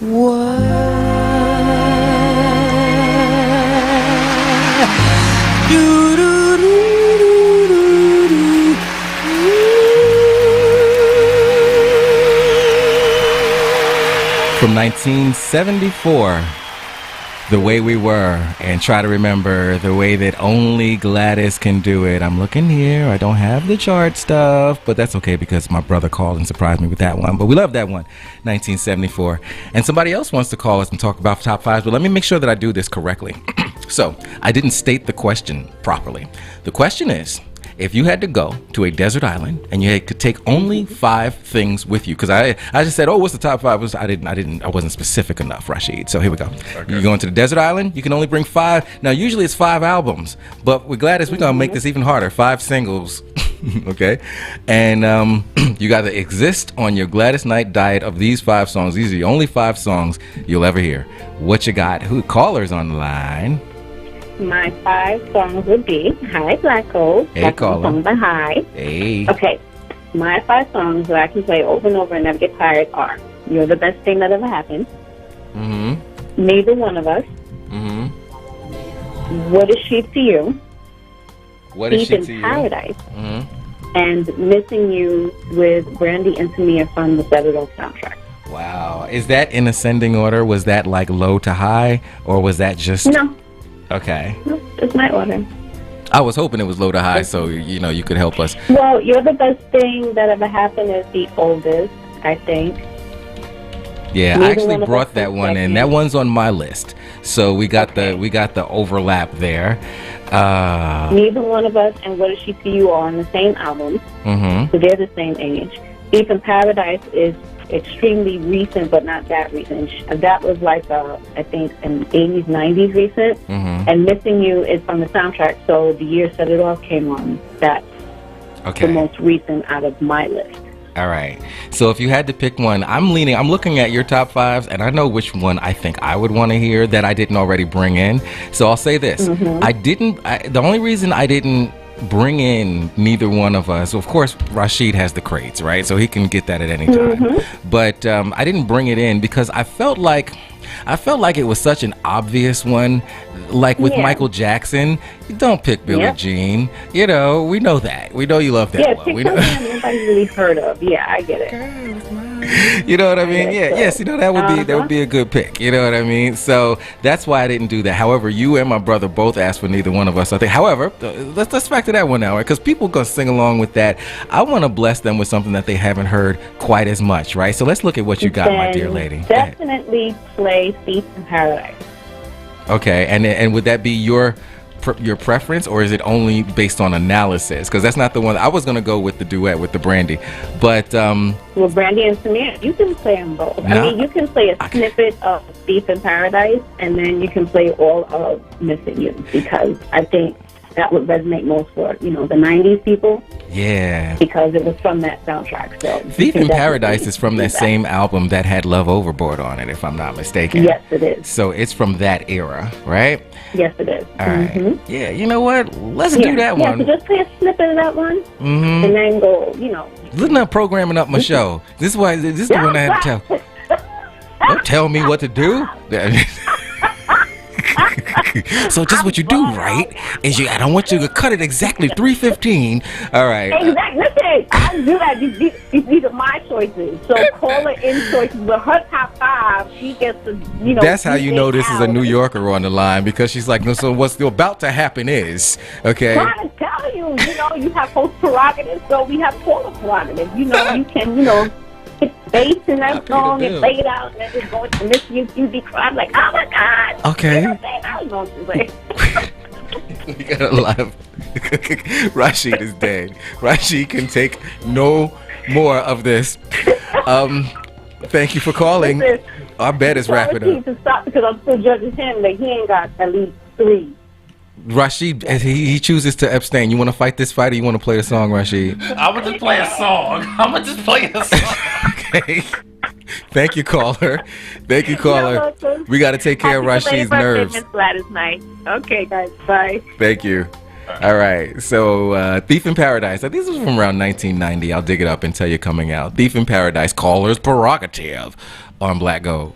were. From 1974, The Way We Were, and try to remember the way that only Gladys can do it. I'm looking here. I don't have the chart stuff, but that's okay because my brother called and surprised me with that one. But we love that one, 1974. And somebody else wants to call us and talk about top fives, but let me make sure that I do this correctly. So, I didn't state the question properly. The question is, if you had to go to a desert island and you could take only 5 things with you, because I just said, oh, what's the top 5? I wasn't specific enough, Rashid. So here we go. Okay. You're going to the desert island. You can only bring 5. Now, usually it's 5 albums, but with Gladys, we're gonna make this even harder. 5 singles, okay? And you got to exist on your Gladys Knight diet of these 5 songs. These are the only 5 songs you'll ever hear. What you got? Who callers on the line? My 5 songs would be Hi Black Gold. Hey, caller. Song by Hi. Hey. Okay. My 5 songs that I can play over and over and never get tired are You're the Best Thing That Ever Happened. Mm-hmm. Neither One of Us. Mm-hmm. What Is She to You? What Is She to You? Deep in Paradise. Mm-hmm. And Missing You with Brandy and Tamia from the Set It Off soundtrack. Wow. Is that in ascending order? Was that like low to high? Or was that just... No. Okay. No, it's my order. I was hoping it was low to high, so you could help us. Well, You're the Best Thing That Ever Happened is the oldest, I think. Yeah, I actually brought that one in. That one's on my list. So we got the overlap there. Neither One of Us and What Is She to You are on the same album. Mm-hmm. So they're the same age. Deep in Paradise is extremely recent, but not that recent. That was like, I think, an 80s, 90s recent. Mm-hmm. And Missing You is from the soundtrack, so the year Set It Off came on. That's the most recent out of my list. All right. So if you had to pick one, I'm looking at your top 5s, and I know which one I think I would want to hear that I didn't already bring in. So I'll say this. Mm-hmm. The only reason I didn't bring in Neither One of Us, of course Rashid has the crates, right, so he can get that at any time. Mm-hmm. But I didn't bring it in because I felt like it was such an obvious one, like with Michael Jackson. You don't pick Billie Jean, we know that, we know you love that one. We know nobody's really heard of. I get it. You know what I mean? Yes. That would be a good pick. You know what I mean? So that's why I didn't do that. However, you and my brother both asked for Neither One of Us, I think. However, let's back to that one now, right? Because people gonna sing along with that. I want to bless them with something that they haven't heard quite as much, right? So let's look at what you got, my dear lady. Definitely play Deep in Paradise. Okay, and would that be your preference, or is it only based on analysis? Because that's not the one I was going to go with, the duet with the Brandy, but well, Brandy and Samir, you can play them both. I mean, you can play a snippet of Deep in Paradise, and then you can play all of Missing You, because I think that would resonate most for, the 90s people. Yeah. Because it was from that soundtrack. So Thief in Paradise is from that same album that had Love Overboard on it, if I'm not mistaken. Yes, it is. So it's from that era, right? Yes, it is. All right. Yeah, you know what? Let's do that one. Yeah, so just play a snippet of that one, and then go, Listen, I'm programming up my show. This is why. This is the one I had to tell. Don't tell me what to do. So just what you do, right, is I don't want you to cut it exactly 3:15. All right. Exactly. Listen, I don't do that. These are my choices. So call her in choices. But her top 5, she gets to, That's how you know this is a New Yorker on the line, because she's like, no, so what's about to happen is, okay. I'm trying to tell you, you have host prerogatives, so we have caller prerogatives. You can, hit bass in that song and play it out, and then just go into this music crowd like, oh my God. Okay. I was going to say. We got a lot of Rashid is dead. Rashid can take no more of this. Thank you for calling. Listen, our bet is wrapping up. To stop, because I'm still judging him that he ain't got at least 3. Rashid, he chooses to abstain. You want to fight this fight, or you want to play a song, Rashid? I'm gonna just play a song. Okay. Thank you, caller. We got to take care of Rashid's nerves. Miss Gladys night. Okay, guys. Bye. Thank you. All right. So, Thief in Paradise. This was from around 1990. I'll dig it up and tell you coming out. Thief in Paradise, caller's prerogative on Black Gold.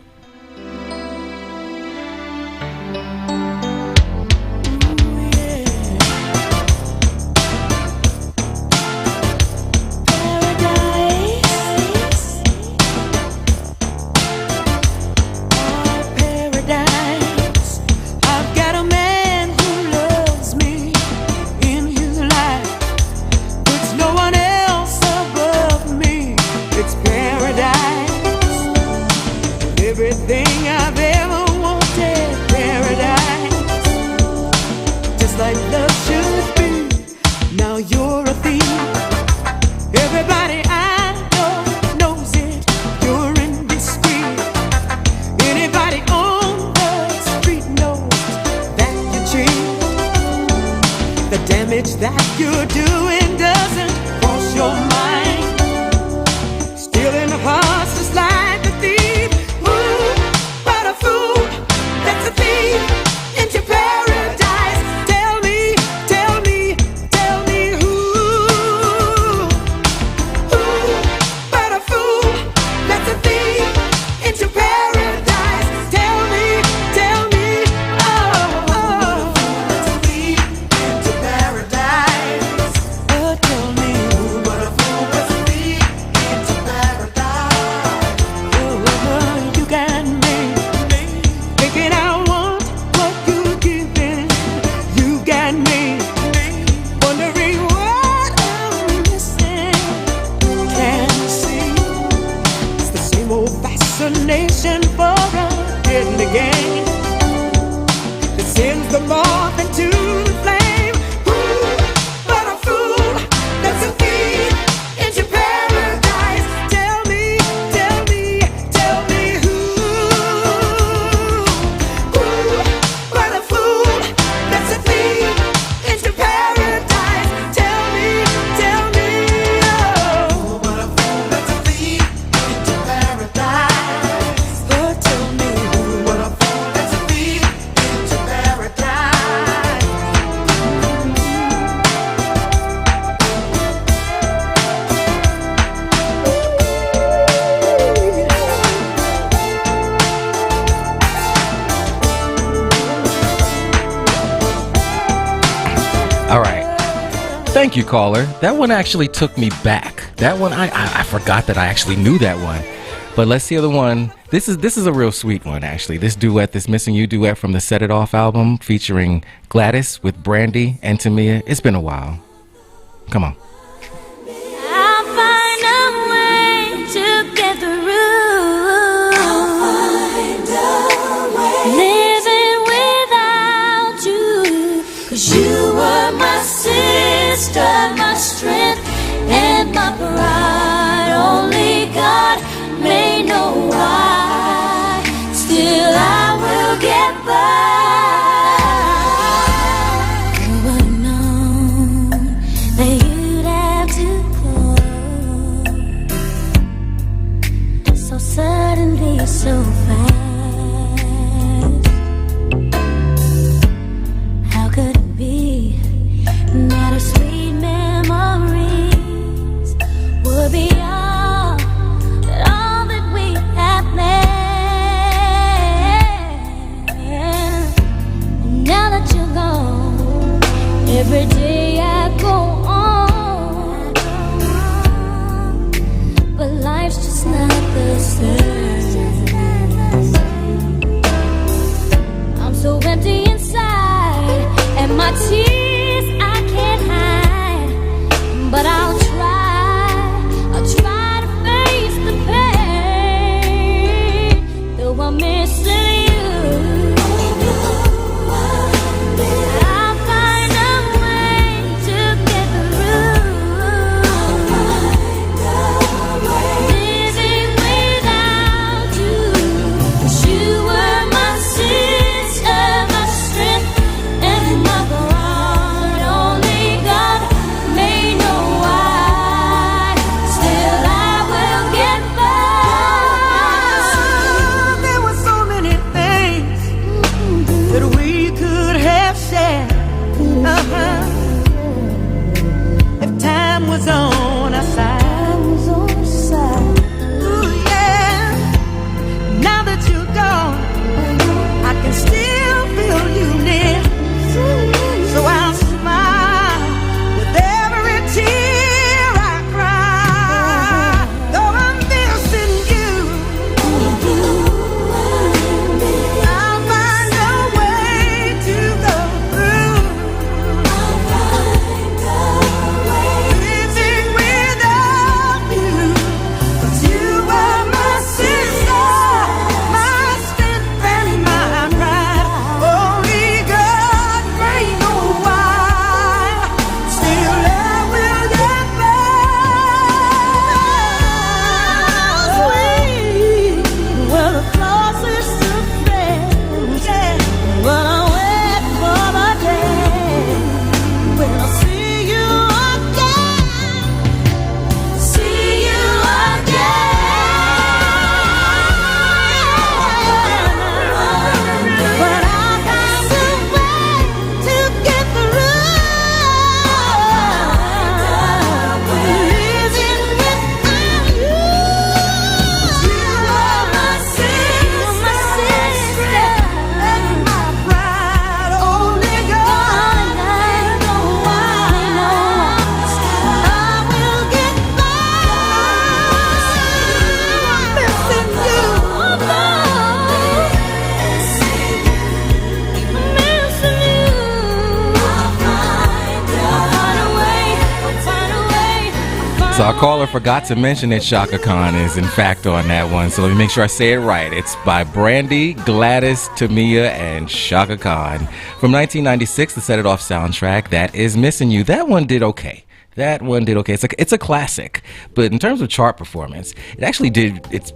That you're doing doesn't cross your mind. Stealing hearts just like a thief. Ooh, but a fool that's a thief into paradise. Tell me who? Ooh, but a fool that's a thief into paradise. Tell me, oh, that's a thief into paradise. Oh, tell me who, but a fool that's a thief into paradise. Oh, you got me thinking I want what you're giving. You got me wondering what I'm missing. Can't you see? It's the same old fascination for a hidden again that sends the moth into the flame. Ooh, but a fool that's a thief into paradise. Tell me who? Ooh, but a fool that's a thief into paradise. Tell me, oh, but a fool that's a thief into paradise. Oh, tell me who? But a fool that's a thief into paradise. All right. Thank you, caller. That one actually took me back. That one, I forgot that I actually knew that one. But let's hear the one. This is a real sweet one, actually. This duet, this Missing You duet from the Set It Off album, featuring Gladys with Brandy and Tamia. It's been a while. Come on. I'll find a way to get through. Living without you, 'cause you were my sister, my strength, and my pride. Only God may know why. Still I will get by. Oh, I know. my tears I can't hide, but I'll try to face the pain, though I'm missing you. I'll find a way to get through. Living without you, 'cause you were my sister, my strength, and my bond. Only God may know why. Still, I will get by. There were so many things that we could have said. If time was on our side. Ooh, yeah. Now that you're gone, I can still feel you near. So I'll smile with every tear I cry. Though I'm missing you, I'll find a way to go through. Living without you, 'cause you were my sister, my strength and my pride. Only God may know why. Still, I will get by. Sweet, we're the closest of friends. Yeah, but I wait for the day when I see you again. See you again. But I'll find a way to get through. Living without you. You are my sister, and my pride. Only God knows why. I will get by. Missing you. Missing you. So our caller forgot to mention that Shaka Khan is in fact on that one. So let me make sure I say it right. It's by Brandy, Gladys, Tamia, and Shaka Khan. From 1996, the Set It Off soundtrack, that is Missing You. That one did okay. It's a classic. But in terms of chart performance, it actually did its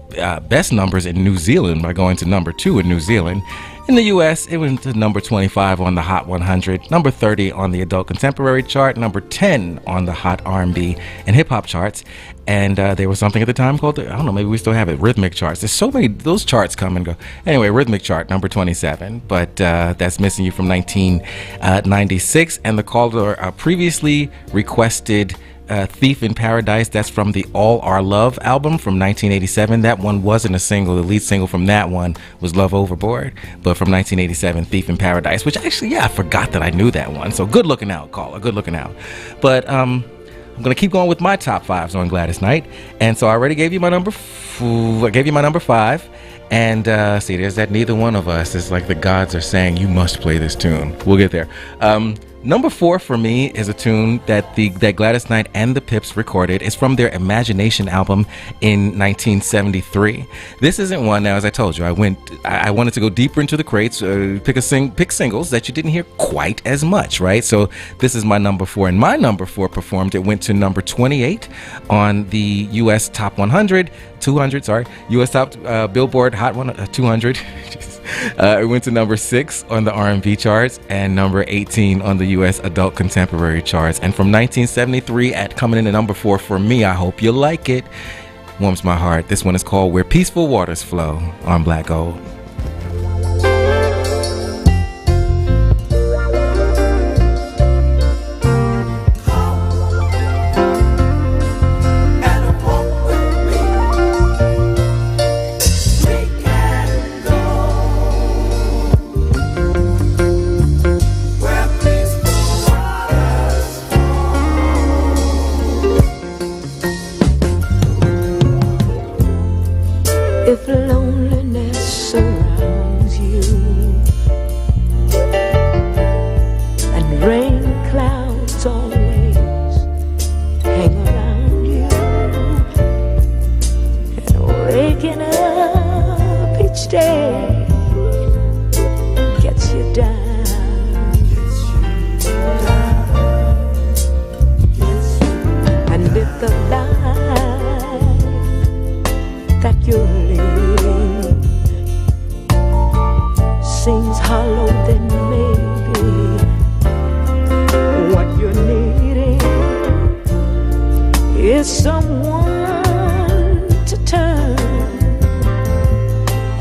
best numbers in New Zealand by going to number 2 in New Zealand. In the U.S., it went to number 25 on the Hot 100, number 30 on the Adult Contemporary chart, number 10 on the Hot R&B and Hip Hop charts. And there was something at the time called, I don't know, maybe we still have it, Rhythmic charts. There's so many, those charts come and go. Anyway, Rhythmic chart, number 27. But that's Missing You from 1996. And the caller previously requested Thief in Paradise. That's from the All Our Love album from 1987. That one wasn't a single. The lead single from that one was Love Overboard. But from 1987, Thief in Paradise, which actually, yeah, I forgot that I knew that one. So good looking out, caller. Good looking out. But I'm going to keep going with my top fives on Gladys Knight. And so I already gave you my number 5. And see, there's that neither one of us. It's like the gods are saying, you must play this tune. We'll get there. Number 4 for me is a tune that Gladys Knight and the Pips recorded. It's from their Imagination album in 1973. This isn't one, now as I told you, I wanted to go deeper into the crates, pick singles that you didn't hear quite as much, right? So this is my number 4, and my number 4 performed. It went to number 28 on the U.S. Top 200, U.S. Top Billboard Hot 200. It went to number 6 on the R&B charts and number 18 on the U.S. Adult Contemporary charts. And from 1973 coming in at number 4 for me, I hope you like it. Warms my heart. This one is called Where Peaceful Waters Flow on Black Gold. If loneliness seems hollow, then maybe what you're needing is someone to turn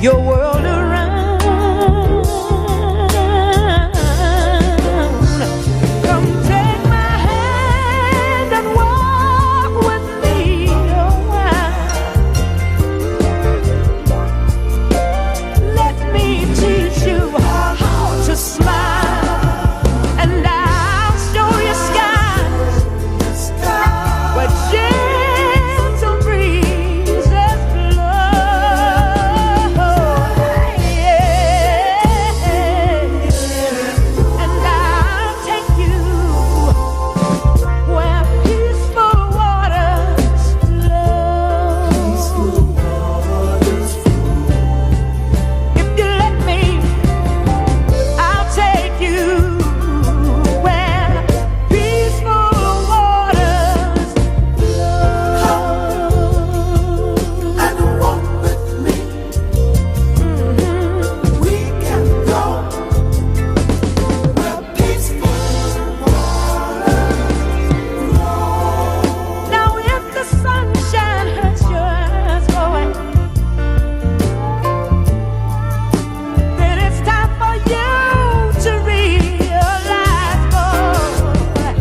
your world around. Come take my hand and walk with me a while. Let me teach you how to smile, and I'll show you skies where gentle breezes blow. And I'll take you where peaceful waters flow. If you let me, I'll take you where peaceful waters flow. And walk with me. We can go where peaceful waters flow. Now if the sunshine hurts your eyes, boy, then it's time for you to realize, boy,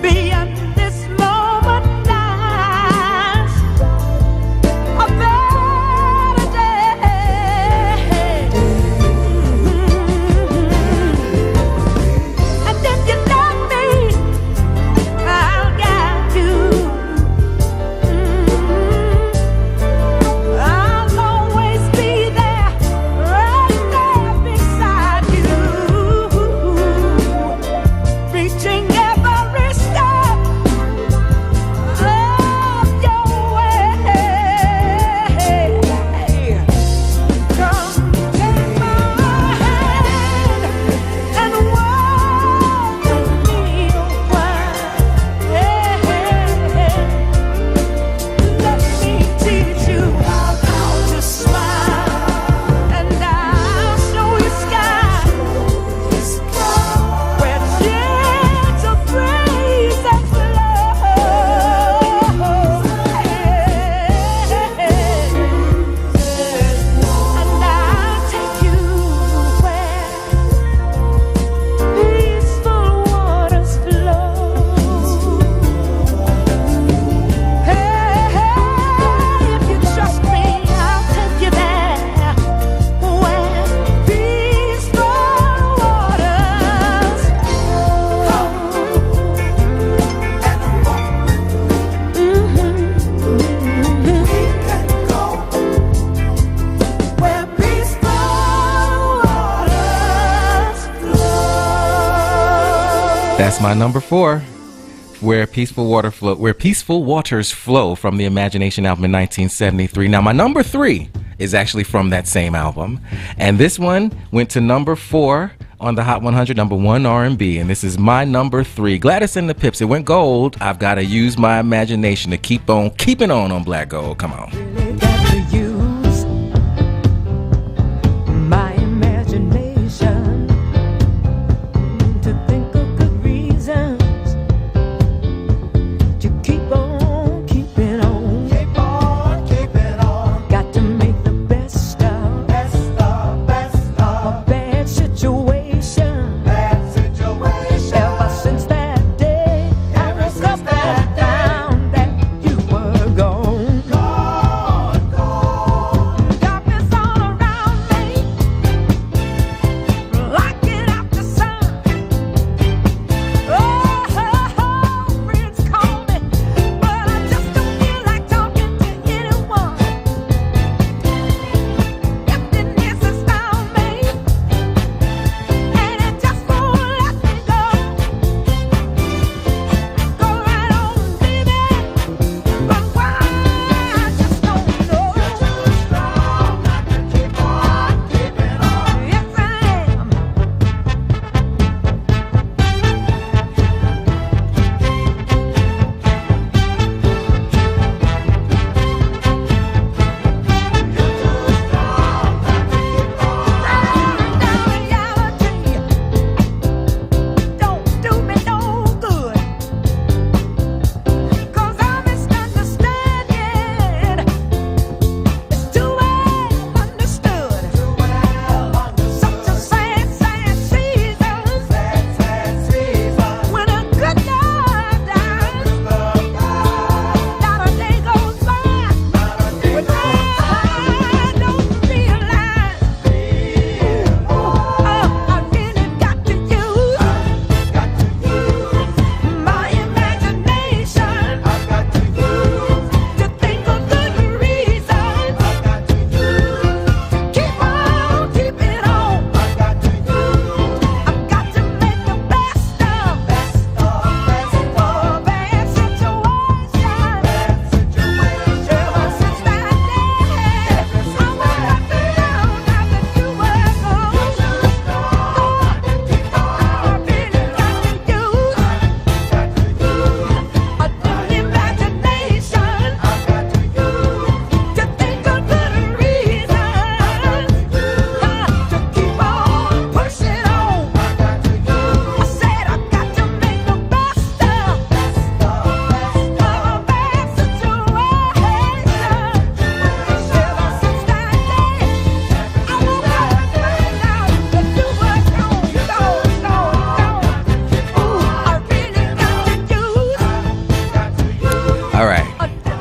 beyond this moment lies a better day. And if you love me, I'll guide you. I'll always be there, right there beside you, reaching every step of your way. Come take my hand and walk with me a while. Let me teach you how to smile, and I'll show you skies where gentle breezes blow. And I'll take you where peaceful waters flow. If you trust me, I'll take you there where peaceful waters flow. Where peaceful waters flow. That's my number 4. Where Peaceful Waters Flow from the Imagination album in 1973. Now my number 3 is actually from that same album, and this one went to number 4 on the Hot 100, number 1 R&B, and this is my number 3. Gladys and the Pips. It went gold. I've got to use my imagination to keep on keeping on Black Gold. Come on. Got to use my imagination to think of good reasons to keep on keeping on. Keep on keeping on. Got to make the best of a bad situation. Ever since that day, I woke up and found that you were gone.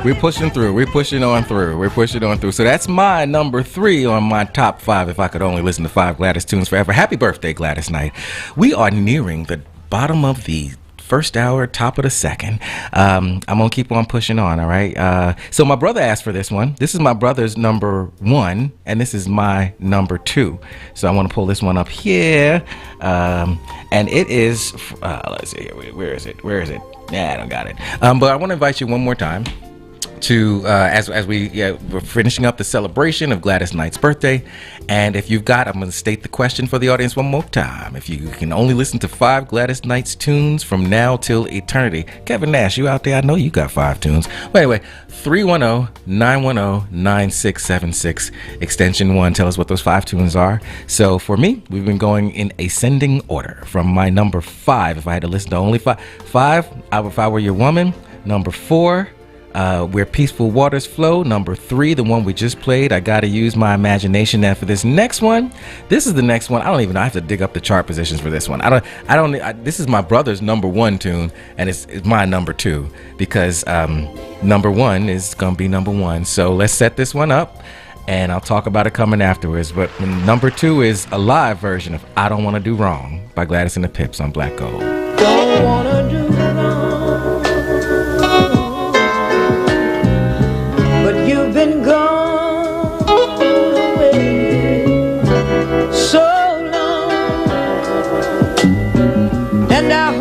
We're pushing through. We're pushing on through. We're pushing on through. So that's my number 3 on my top 5. If I could only listen to 5 Gladys tunes forever. Happy birthday, Gladys Knight. We are nearing the bottom of the first hour, top of the second. I'm gonna keep on pushing on. All right. So my brother asked for this one. This is my brother's number 1, and this is my number 2. So I want to pull this one up here, and it is. Let's see here. Where is it? Yeah, I don't got it. But I want to invite you one more time to as we're finishing up the celebration of Gladys Knight's birthday. And if you've got, I'm going to state the question for the audience one more time. If you can only listen to 5 Gladys Knight's tunes from now till eternity. Kevin Nash, you out there? I know you got 5 tunes. But anyway, 310-910-9676, extension 1. Tell us what those 5 tunes are. So for me, we've been going in ascending order from my number 5. If I had to listen to only 5, If I Were Your Woman. Number 4, Where Peaceful Waters Flow. Number 3, the one we just played, I Gotta Use My Imagination. And for this next one, this is the next one. I don't even know. I have to dig up the chart positions for this one. This is my brother's number 1 tune, and it's my number 2, because number 1 is gonna be number 1. So let's set this one up, and I'll talk about it coming afterwards. But number 2 is a live version of I Don't Wanna Do Wrong by Gladys and the Pips on Black Gold. Don't wanna do wrong, but you've been gone away so long, and I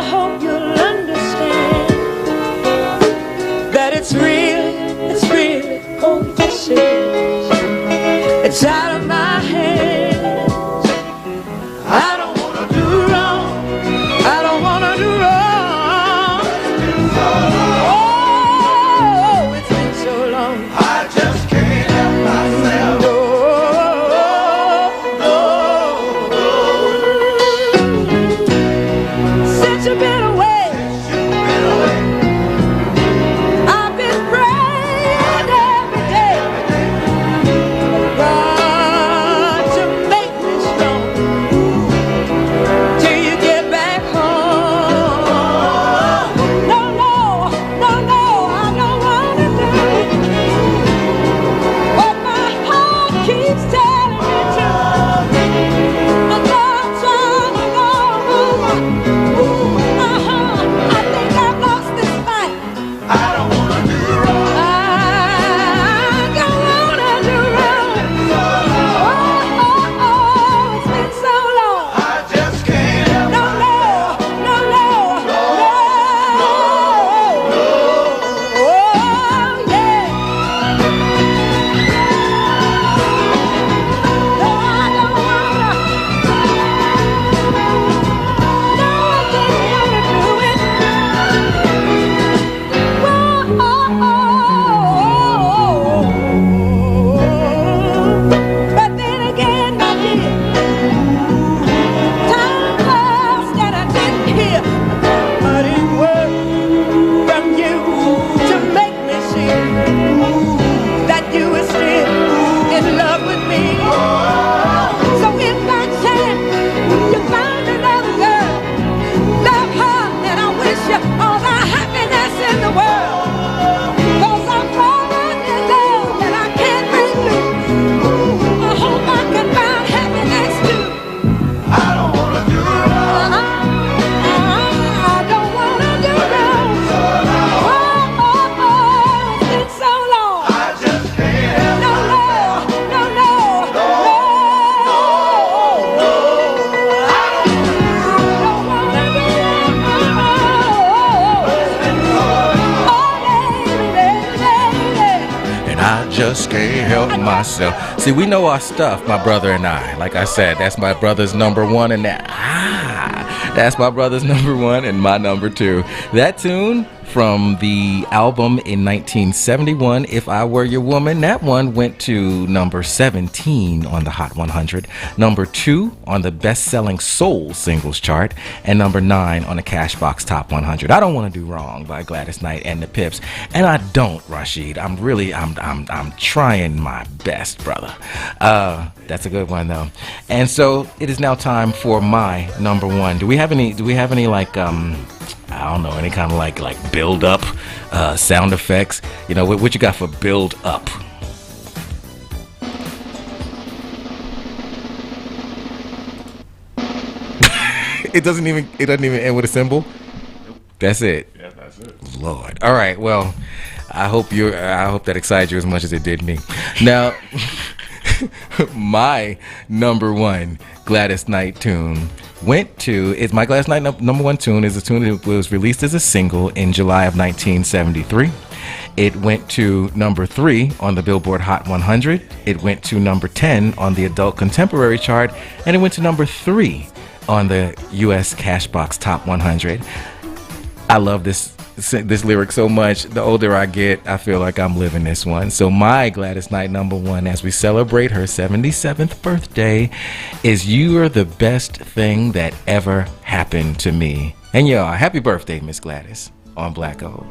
hope you'll understand that it's really overseas. It's out of my hands. I don't wanna do wrong. I don't wanna do wrong. Oh, it's been so long. I just can't help myself. Since you've been away, I've been praying every day. God to make me strong till you get back home. No, I don't wanna do what my heart keeps telling me to. And I'm trying to go home. I think I've lost this fight. I don't wanna do wrong. I don't wanna do wrong. Oh, it's been so long. I just can't help myself. No. Oh, yeah. No, I don't wanna. No, I didn't wanna do it. But then again, my dear, time passed and I didn't hear a word from you to make me see that you were still in love with me. So if by chance you find another girl, love her, and I wish you all the happiness in the world. 'Cause I'm falling in love and I can't break loose. I hope I can find happiness too. I don't wanna do wrong. I don't wanna do wrong. Oh, it's been so long. I just can't help myself. No. I don't wanna do wrong. And I just can't help myself. See, we know our stuff, my brother and I. Like I said, that's my brother's number 1, and that's my brother's number 1 and my number 2. That tune from the album in 1971, If I Were Your Woman, that one went to number 17 on the Hot 100, number 2 on the best-selling soul singles chart, and number 9 on the Cashbox Top 100. I Don't Want to Do Wrong by Gladys Knight and the Pips. And I don't, Rashid. I'm trying my best, brother. That's a good one though. And so it is now time for my number 1. Do we have any like I don't know, any kind of like build up sound effects. You know, what you got for build up? It doesn't even end with a symbol. That's it. Yeah, that's it. Lord. All right. Well, I hope that excited you as much as it did me. Now, my number one Gladys Knight tune is my Gladys Knight number one tune is a tune that was released as a single in July of 1973. It went to number 3 on the Billboard Hot 100. It went to number 10 on the Adult Contemporary chart, and it went to number 3 on the U.S. Cashbox Top 100. I love this lyric so much. The older I get, I feel like I'm living this one. So my Gladys Knight number one, as we celebrate her 77th birthday, is "You're the Best Thing That Ever Happened to Me." And y'all, happy birthday, Miss Gladys, on Black Gold.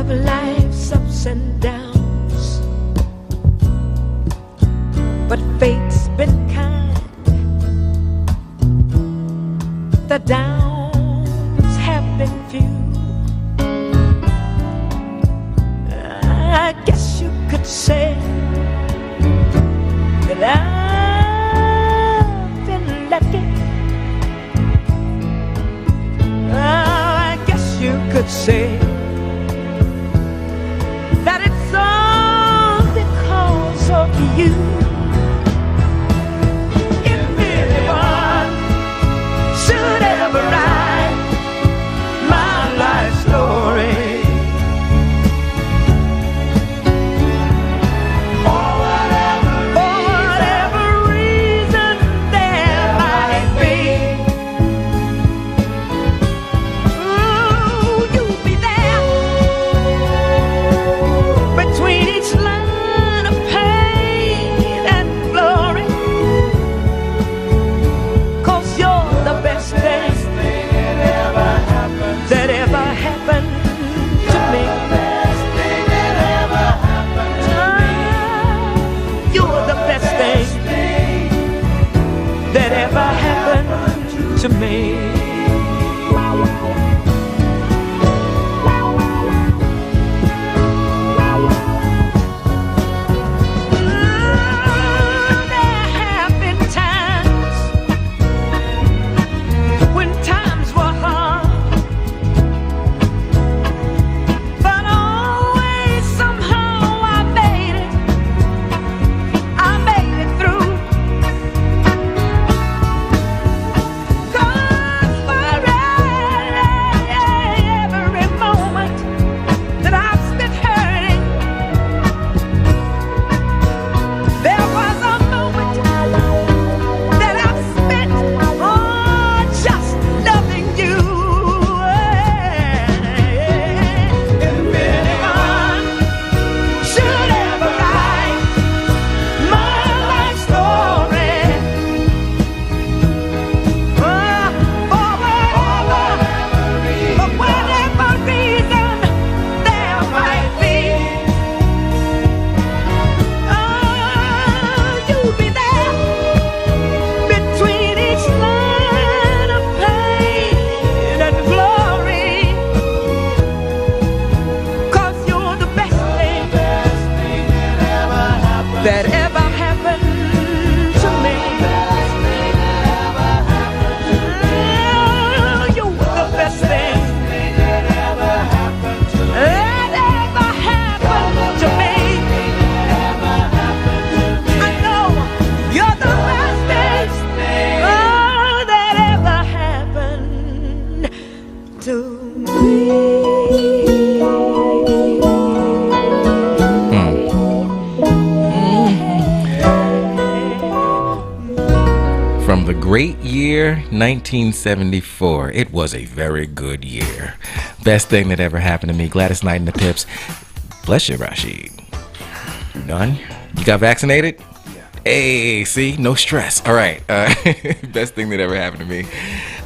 Life's ups and downs, but fate's been kind. The downs have been few. I guess you could say that I've been lucky. I guess you could say that it's all because of you. If anyone should ever write my life story, for whatever reason there might be, ooh, you'll be there between each line of pain and glory, 'cause you're the best thing that ever happened to me. You're the best thing that ever happened to me. That ever happened to me. You're the best thing that ever happened to me. I know you're the best thing that ever happened to me. From the great year 1974, it was a very good year. Best thing that ever happened to me, Gladys Knight and the Pips. Bless you, Rashid. You done? You got vaccinated? Hey, see, no stress. All right, best thing that ever happened to me.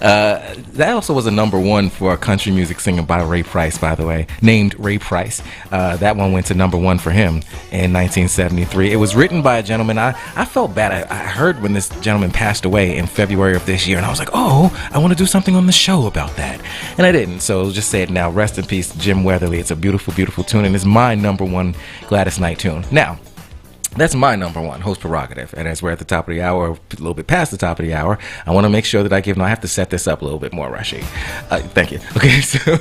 That also was a number one for a country music singer by Ray Price, by the way, named Ray Price. That one went to number one for him in 1973. It was written by a gentleman. I felt bad. I heard when this gentleman passed away in February of this year, and I was like, oh, I want to do something on the show about that. And I didn't, so I'll just say it now. Rest in peace, Jim Weatherly. It's a beautiful, beautiful tune, and it's my number one Gladys Knight tune. Now, that's my number one, host prerogative. And as we're at the top of the hour, a little bit past the top of the hour, I want to make sure that I have to set this up a little bit more, Rashid. Thank you. Okay, so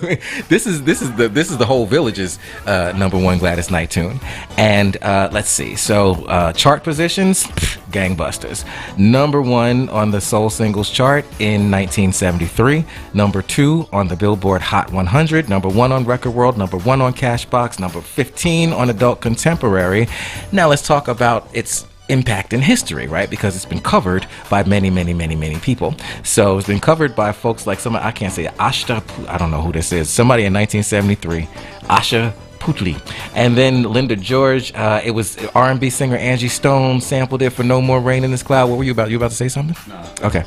this is the whole village's number one Gladys Knight tune. And let's see. So chart positions, gangbusters. Number one on the Soul Singles chart in 1973. Number two on the Billboard Hot 100. Number one on Record World. Number one on Cashbox. Number 15 on Adult Contemporary. Now let's talk about its impact in history, right? Because it's been covered by many, many, many, many people. So it's been covered by folks like somebody, I can't say Ashta, I don't know who this is. Somebody in 1973, Asha Putli. And then Linda George, it was R&B singer Angie Stone sampled it for No More Rain in This Cloud. What were you about? You about to say something? No. Okay.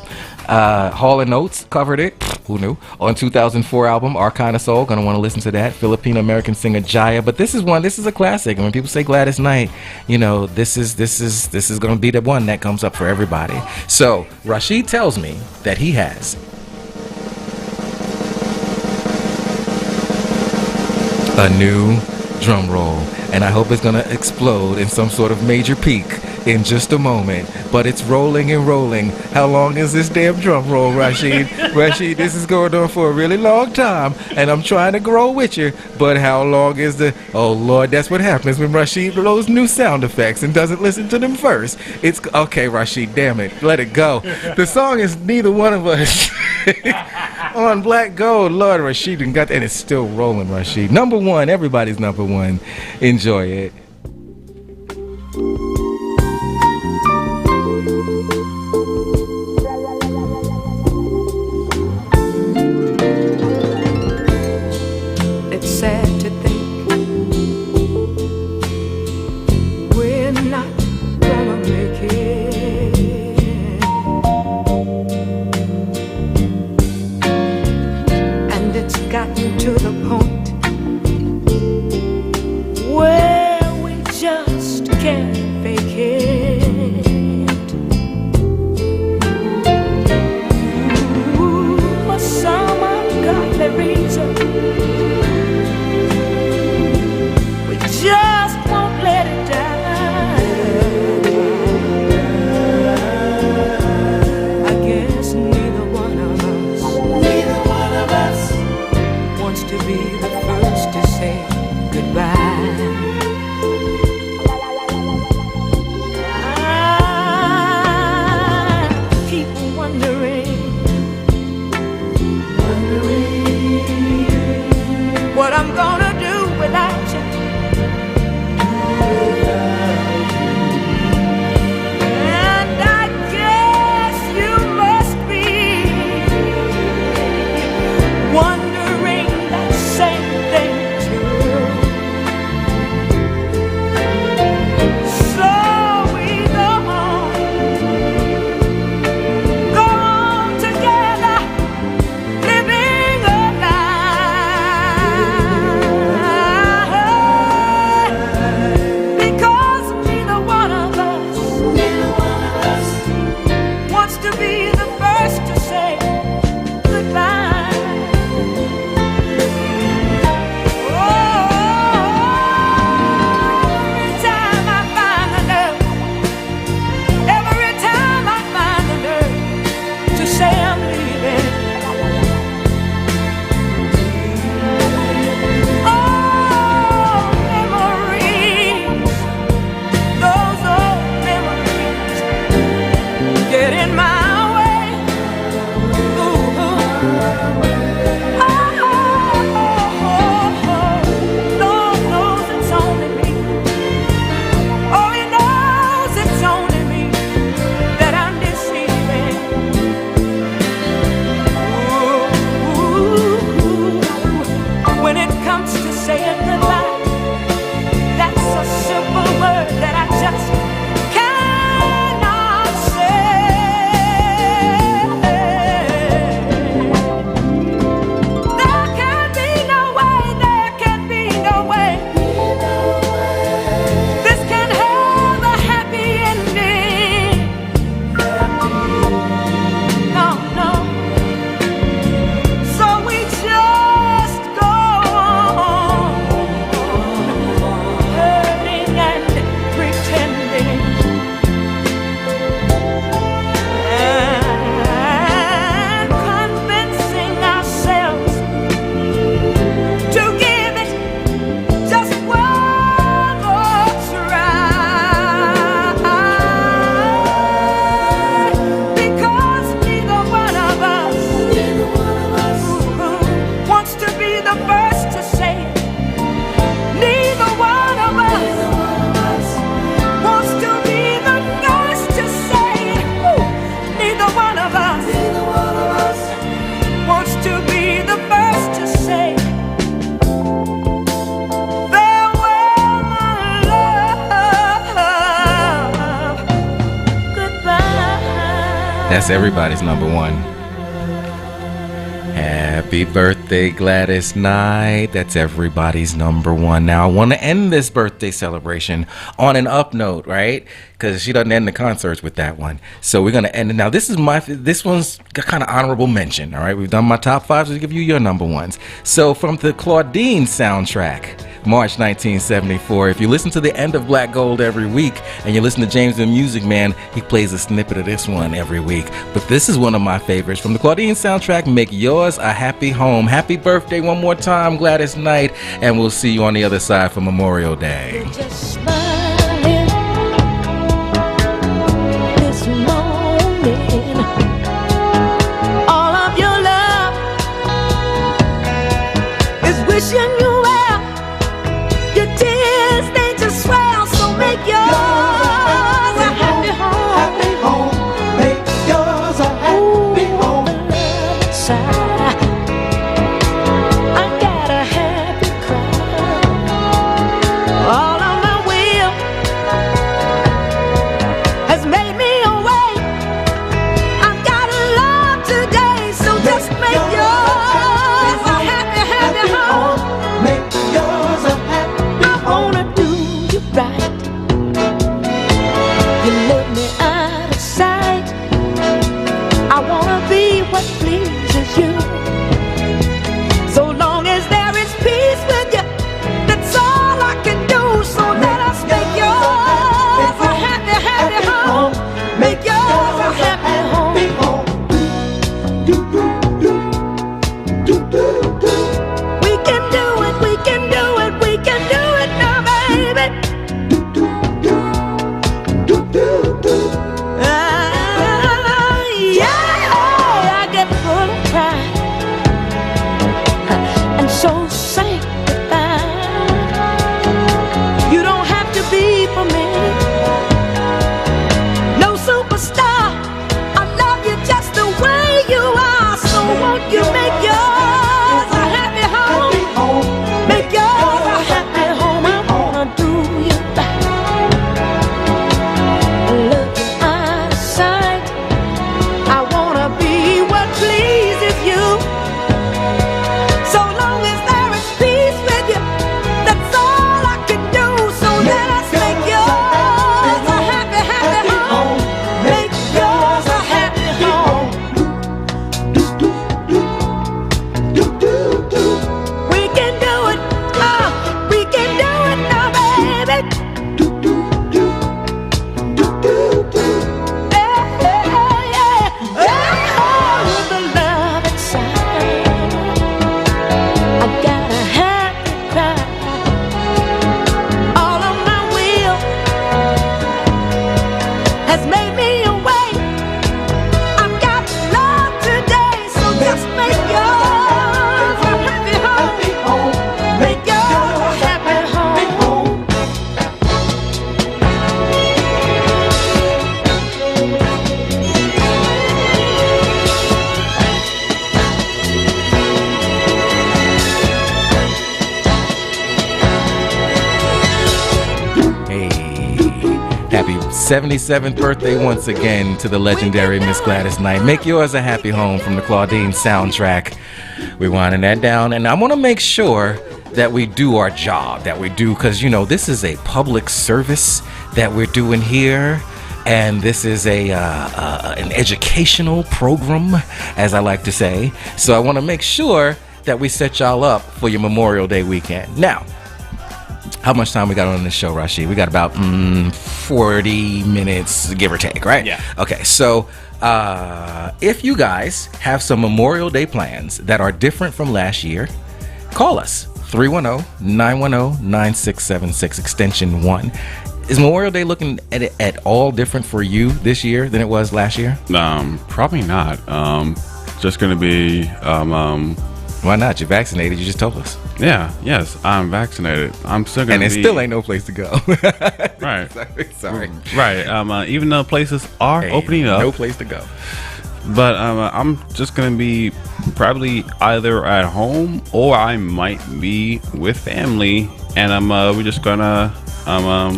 Hall & Oates covered it. Who knew? On 2004 album, Our Kind of Soul. Gonna want to listen to that. Filipino-American singer Jaya. But this is a classic. And when people say Gladys Knight, you know, this is gonna be the one that comes up for everybody. So Rashid tells me that he has a new drum roll, and I hope it's gonna explode in some sort of major peak in just a moment. But it's rolling and rolling. How long is this damn drum roll, Rashid? Rashid, this is going on for a really long time, and I'm trying to grow with you. But how long is the... Oh, Lord, that's what happens when Rashid blows new sound effects and doesn't listen to them first. It's... Okay, Rashid, damn it. Let it go. The song is Neither One of Us. On Black Gold. Lord, Rashid and got that, and it's still rolling, Rashid. Number one. Everybody's number one. Enjoy it. It's sad to think we're not gonna make it, and it's gotten to the point where That's everybody's number one. Happy birthday, Gladys Knight. That's everybody's number one. Now, I want to end this birthday celebration on an up note, right? Because she doesn't end the concerts with that one. So we're going to end it. Now, this one's kind of honorable mention, all right? We've done my top five, so I'll give you your number ones. So from the Claudine soundtrack, March 1974. If you listen to the end of Black Gold every week and you listen to James the Music Man, he plays a snippet of this one every week. But this is one of my favorites from the Claudine soundtrack, Make Yours a Happy Home. Happy birthday one more time, Gladys Knight, and we'll see you on the other side for Memorial Day. Just smiling this morning. All of your love is wishing you well. Your tears, they just swell, so make yours a happy home. Happy home. Make yours a happy home. The love inside, I got a happy cry. All of my will has made me away. I've got a love today, so just make yours a happy, happy home. Make yours a happy I wanna do you right. You let me out of sight. I wanna be what pleases you. So long as there is peace with you, that's all I can do. So let us make yours a happy, happy home. Make yours a happy home. We can do it, we can do it, we can do it now, baby. Yeah, I get full of pride and so sanctified. You don't have to be for me, no superstar. I love you just the way you are. So won't you make yours a happy home? Make yours a happy home. I wanna do you right. Look out of sight. I wanna be what pleases you. So long as there is peace with you, that's all I can do. So let us make yours a happy, happy home. Make yours a happy home. We can do it, we can do it now, baby. Yeah, yeah. Oh, the love inside, I got a happy cry. All of my will has made me away. I've got love today, so just make yours a happy home. Make yours a happy home. Hey, happy 77th birthday once again to the legendary Miss Gladys Knight. Make yours a happy home from the Claudine soundtrack. We're winding that down, and I want to make sure that we do our job, because, this is a public service that we're doing here, and this is an educational program, as I like to say. So I want to make sure that we set y'all up for your Memorial Day weekend. Now, how much time we got on this show, Rashid? We got about 40 minutes, give or take, right? Yeah. Okay, so if you guys have some Memorial Day plans that are different from last year, call us, 310-910-9676, extension 1. Is Memorial Day looking at all different for you this year than it was last year? Probably not. Just gonna be Why not? You're vaccinated. You just told us. Yes, I'm vaccinated. I'm still gonna And there still ain't no place to go. Right. Sorry. Right. Even though places are opening up, no place to go. but I'm just gonna be probably either at home or I might be with family, and we're just gonna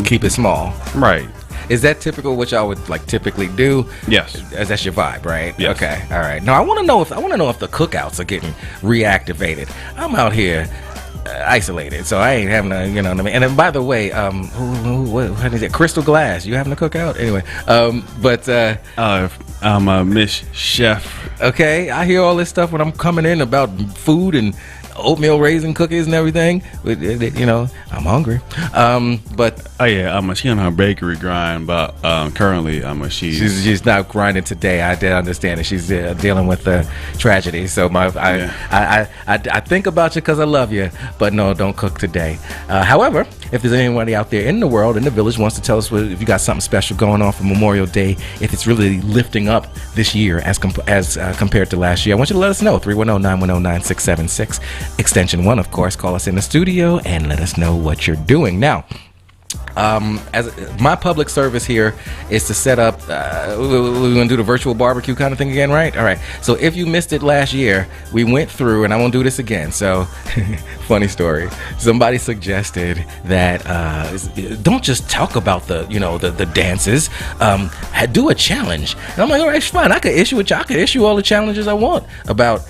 Keep it small. Right. Is that typical what y'all would like typically do? Yes. That's your vibe, right? Yes. Okay. All right. Now I want to know if the cookouts are getting reactivated. I'm out here isolated, so I ain't having a, you know what I mean. And then by the way, what is it? Crystal Glass. You having a cookout? Anyway, I'm a Miss Chef. Okay, I hear all this stuff when I'm coming in about food and oatmeal raisin cookies and everything. You know, I'm hungry. But oh yeah, she on her bakery grind, but currently she's not grinding today. I did understand that she's dealing with the tragedy. So I think about you because I love you, but no, don't cook today. However, if there's anybody out there in the world, in the village, wants to tell us if you got something special going on for Memorial Day, if it's really lifting up this year as compared to last year, I want you to let us know. 310-910-9676. Extension 1, of course. Call us in the studio and let us know what you're doing. Now, as my public service here is to set up, we're going to do the virtual barbecue kind of thing again, right? All right. So if you missed it last year, we went through, and I won't do this again. So, funny story. Somebody suggested that don't just talk about the dances. Do a challenge. And I'm like, all right, fine. I could issue all the challenges I want about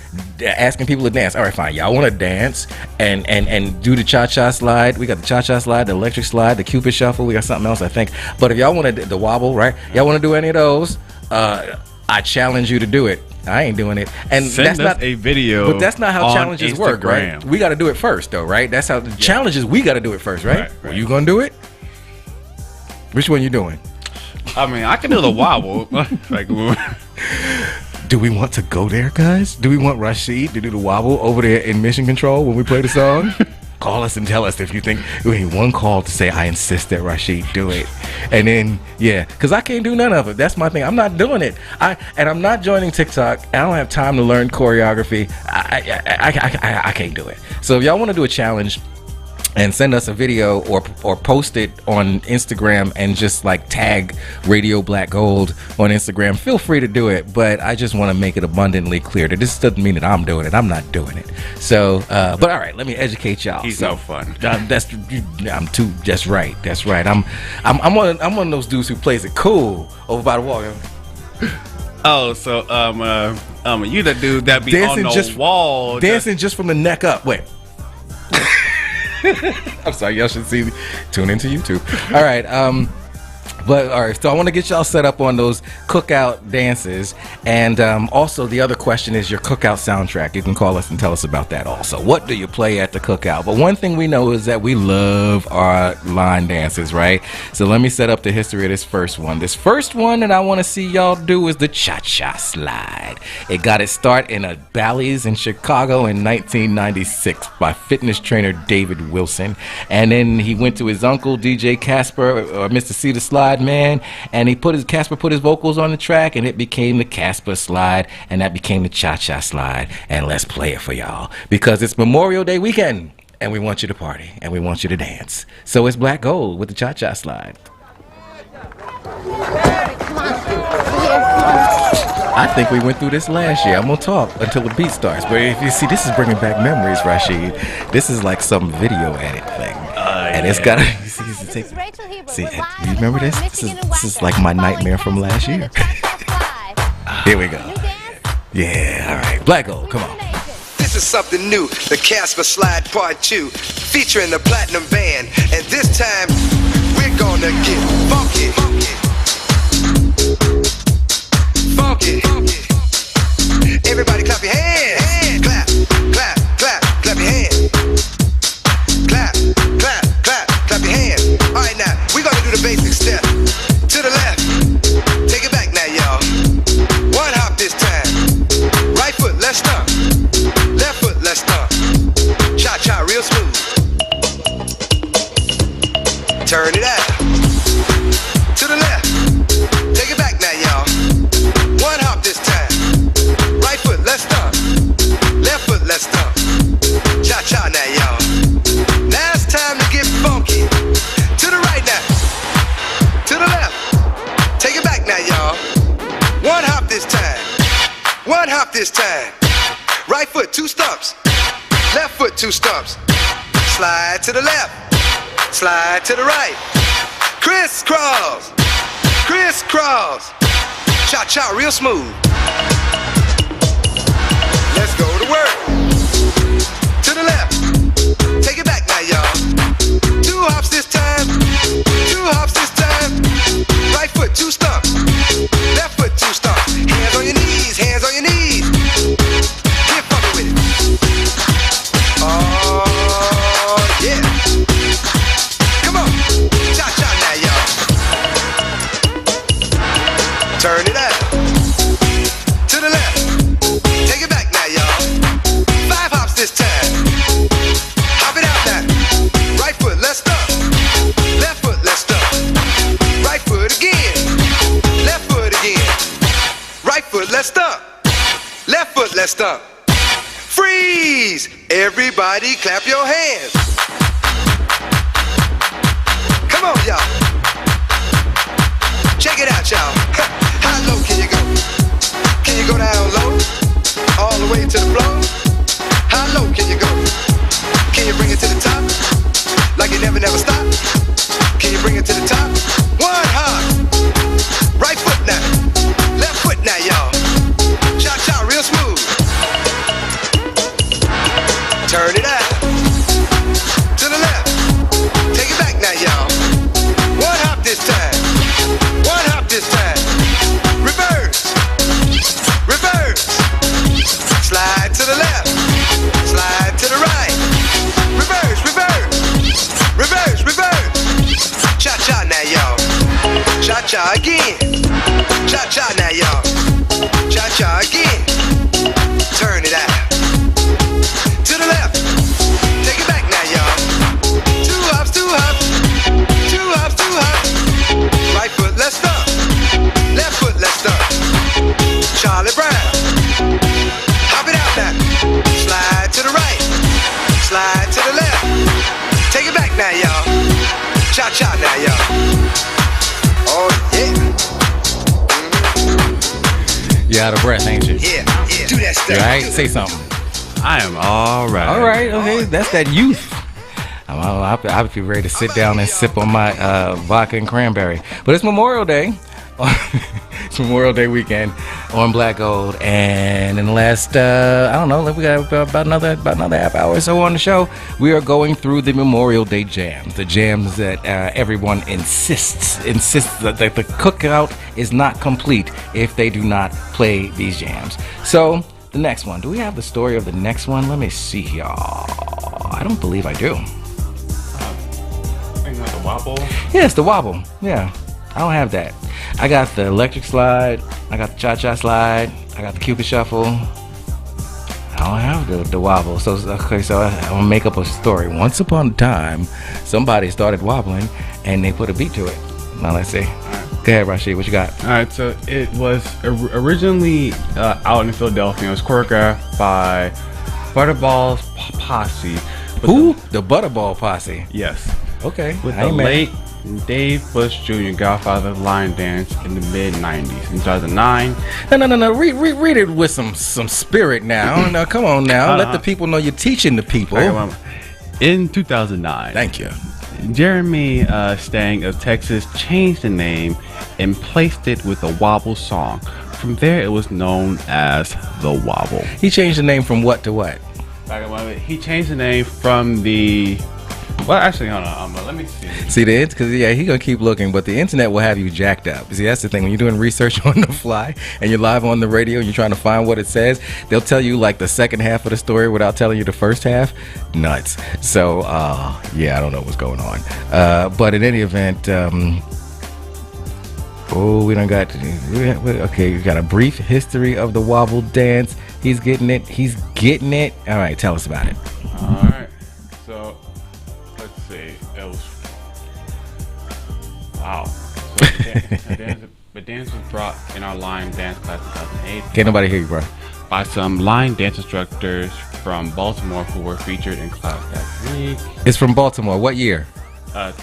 asking people to dance. All right, fine. Y'all want to dance and do the cha-cha slide? We got the cha-cha slide, the electric slide, the Cupid shuffle. We got something else, I think. But if y'all want to the wobble, right? Y'all want to do any of those? I challenge you to do it. I ain't doing it. And that's not a video. But that's not how challenges Instagram work, right? We got to do it first, though, right? That's how the challenges. We got to do it first, right? Are you gonna do it? Which one you doing? I mean, I can do the wobble. Do we want to go there, guys? Do we want Rashid to do the wobble over there in Mission Control when we play the song? Call us and tell us if you think we need one call to say I insist that Rashid do it, and then because I can't do none of it. That's my thing. I'm not doing it. I'm not joining TikTok. I don't have time to learn choreography. I can't do it. So if y'all want to do a challenge and send us a video or post it on Instagram and just like tag Radio Black Gold on Instagram, feel free to do it. But I just want to make it abundantly clear that this doesn't mean that I'm doing it. I'm not doing it. So, but all right, let me educate y'all. He's no fun. That's right. That's right. I'm one of those dudes who plays it cool over by the wall. Oh, so you the dude that be dancing on the wall, dancing just from the neck up. Wait. I'm sorry, y'all should see. Tune into YouTube. All right, but all right. So I want to get y'all set up on those cookout dances, and also the other question is your cookout soundtrack. You can call us and tell us about that. Also, what do you play at the cookout? But one thing we know is that we love our line dances, right? So let me set up the history of this first one. This first one that I want to see y'all do is the cha-cha slide. It got its start in a Bally's in Chicago in 1996 by fitness trainer David Wilson, and then he went to his uncle DJ Casper or Mr. C the Slide Man, and Casper put his vocals on the track, and it became the Casper Slide, and that became the Cha-Cha Slide. And let's play it for y'all because it's Memorial Day weekend, and we want you to party, and we want you to dance. So it's Black Gold with the Cha-Cha Slide. I think we went through this last year. I'm gonna talk until the beat starts. But if you see, this is bringing back memories, Rashid. This is like some video edit thing, and it's gotta. See, you remember this? This is like my nightmare from last year. Here we go. Yeah, all right. Black Gold, come on. This is something new, the Casper Slide Part 2, featuring the Platinum Band, and this time we're gonna get funky. Funky. Everybody clap your hands. Clap, clap, clap, clap your hands. Clap, clap, clap, clap your hands. All right, now we're gonna do the basic step. To the left. Take it back now, y'all. One hop this time. Right foot, let's stomp. Left foot, let's stomp. Cha-cha, real smooth. Turn it out. To the left. Take it back now, y'all. One hop this time. Right foot, let's stomp. Left foot, let's stomp. Cha-cha now, y'all. Now it's time to get funky. To the right now. To the left. Take it back now, y'all. One hop this time. One hop this time. Right foot, 2 stumps. Left foot, 2 stumps. Slide to the left. Slide to the right. Crisscross. crisscross, cha-cha real smooth. Let's go to work. To the left, take it back now, y'all. 2 hops this time, 2 hops this time. Right foot, 2 stumps, left foot, 2 stumps. Hands on your knees, hands on your knees. Get funky with it. Oh, yeah. Come on, cha-cha now, y'all. Turn it out. To the left, take it back now, y'all. 5 hops this time. Hop it out now. Right foot, let's stomp. Left foot, let's stomp. Right foot again. Left foot again. Right foot, let's stomp. Left foot, let's stomp. Freeze! Everybody clap your hands. Come on, y'all. Check it out, y'all. How low can you go? Can you go down low? All the way to the floor? How low can you go? Can you bring it to the top? Like it never stop? Can you bring it to the top? 1 hop. Right foot now. Left foot now, y'all. Cha-cha real smooth. Turn it out. To the left. Take it back now, y'all. 1 hop this time. 1 hop this time. Reverse. Reverse. Slide to the left. Slide to the right. Reverse, reverse. Reverse, reverse. Cha-cha now, y'all. Cha-cha again. Cha-cha now, y'all. Cha-cha again. Turn it out. To the left. Take it back now, y'all. 2 hops, 2 hops. 2 hops, 2 hops. Right foot, let's stomp. Left foot, let's stomp. Charlie Brown. Hop it out now. Slide to the right. Slide to the left. Take it back now, y'all. Cha-cha now, y'all. Oh, yeah. You out of breath, ain't you? Yeah, yeah. Do that stuff. You all right? Say something. I am all right. All right, okay. That's that youth. I'll be ready to sit down and sip on my vodka and cranberry. But it's Memorial Day. It's Memorial Day weekend on Black Gold, and in the last I don't know, we got about another half hour or so on the show. We are going through the Memorial Day jams, the jams that everyone insists that the cookout is not complete if they do not play these jams. So the next one, do we have the story of the next one? Let me see, y'all. I don't believe I do. Thing like the wobble. Yes, the wobble. Yeah, I don't have that. I got the electric slide, I got the cha-cha slide, I got the Cupid shuffle. I don't have the wobble. So I'm gonna make up a story. Once upon a time, somebody started wobbling and they put a beat to it. Now let's see. Go ahead, Rashid, what you got? All right, so it was originally out in Philadelphia. It was choreographed by Butterball's Posse. Who? The Butterball Posse. Yes. Okay. With the late Dave Bush Jr., godfather of line dance in the mid-90s. In 2009. No. Read it with some spirit now. Now, come on now. Let the people know you're teaching the people. In 2009. Thank you. Jeremy Stang of Texas changed the name and placed it with the Wobble song. From there, it was known as the Wobble. He changed the name from what to what? He changed the name from the... Well, actually, hold on. Let me see. See, because he gonna keep looking, but the internet will have you jacked up. See, that's the thing. When you're doing research on the fly and you're live on the radio and you're trying to find what it says, they'll tell you like the second half of the story without telling you the first half. Nuts. So, yeah, I don't know what's going on. But in any event, we done got. Okay, we got a brief history of the wobble dance. He's getting it. All right, tell us about it. All right. So. Let's see. It was wow. So the dance was brought in our line dance class in 2008. Can't nobody hear you, bro. By some line dance instructors from Baltimore who were featured in class that week. It's from Baltimore. What year? In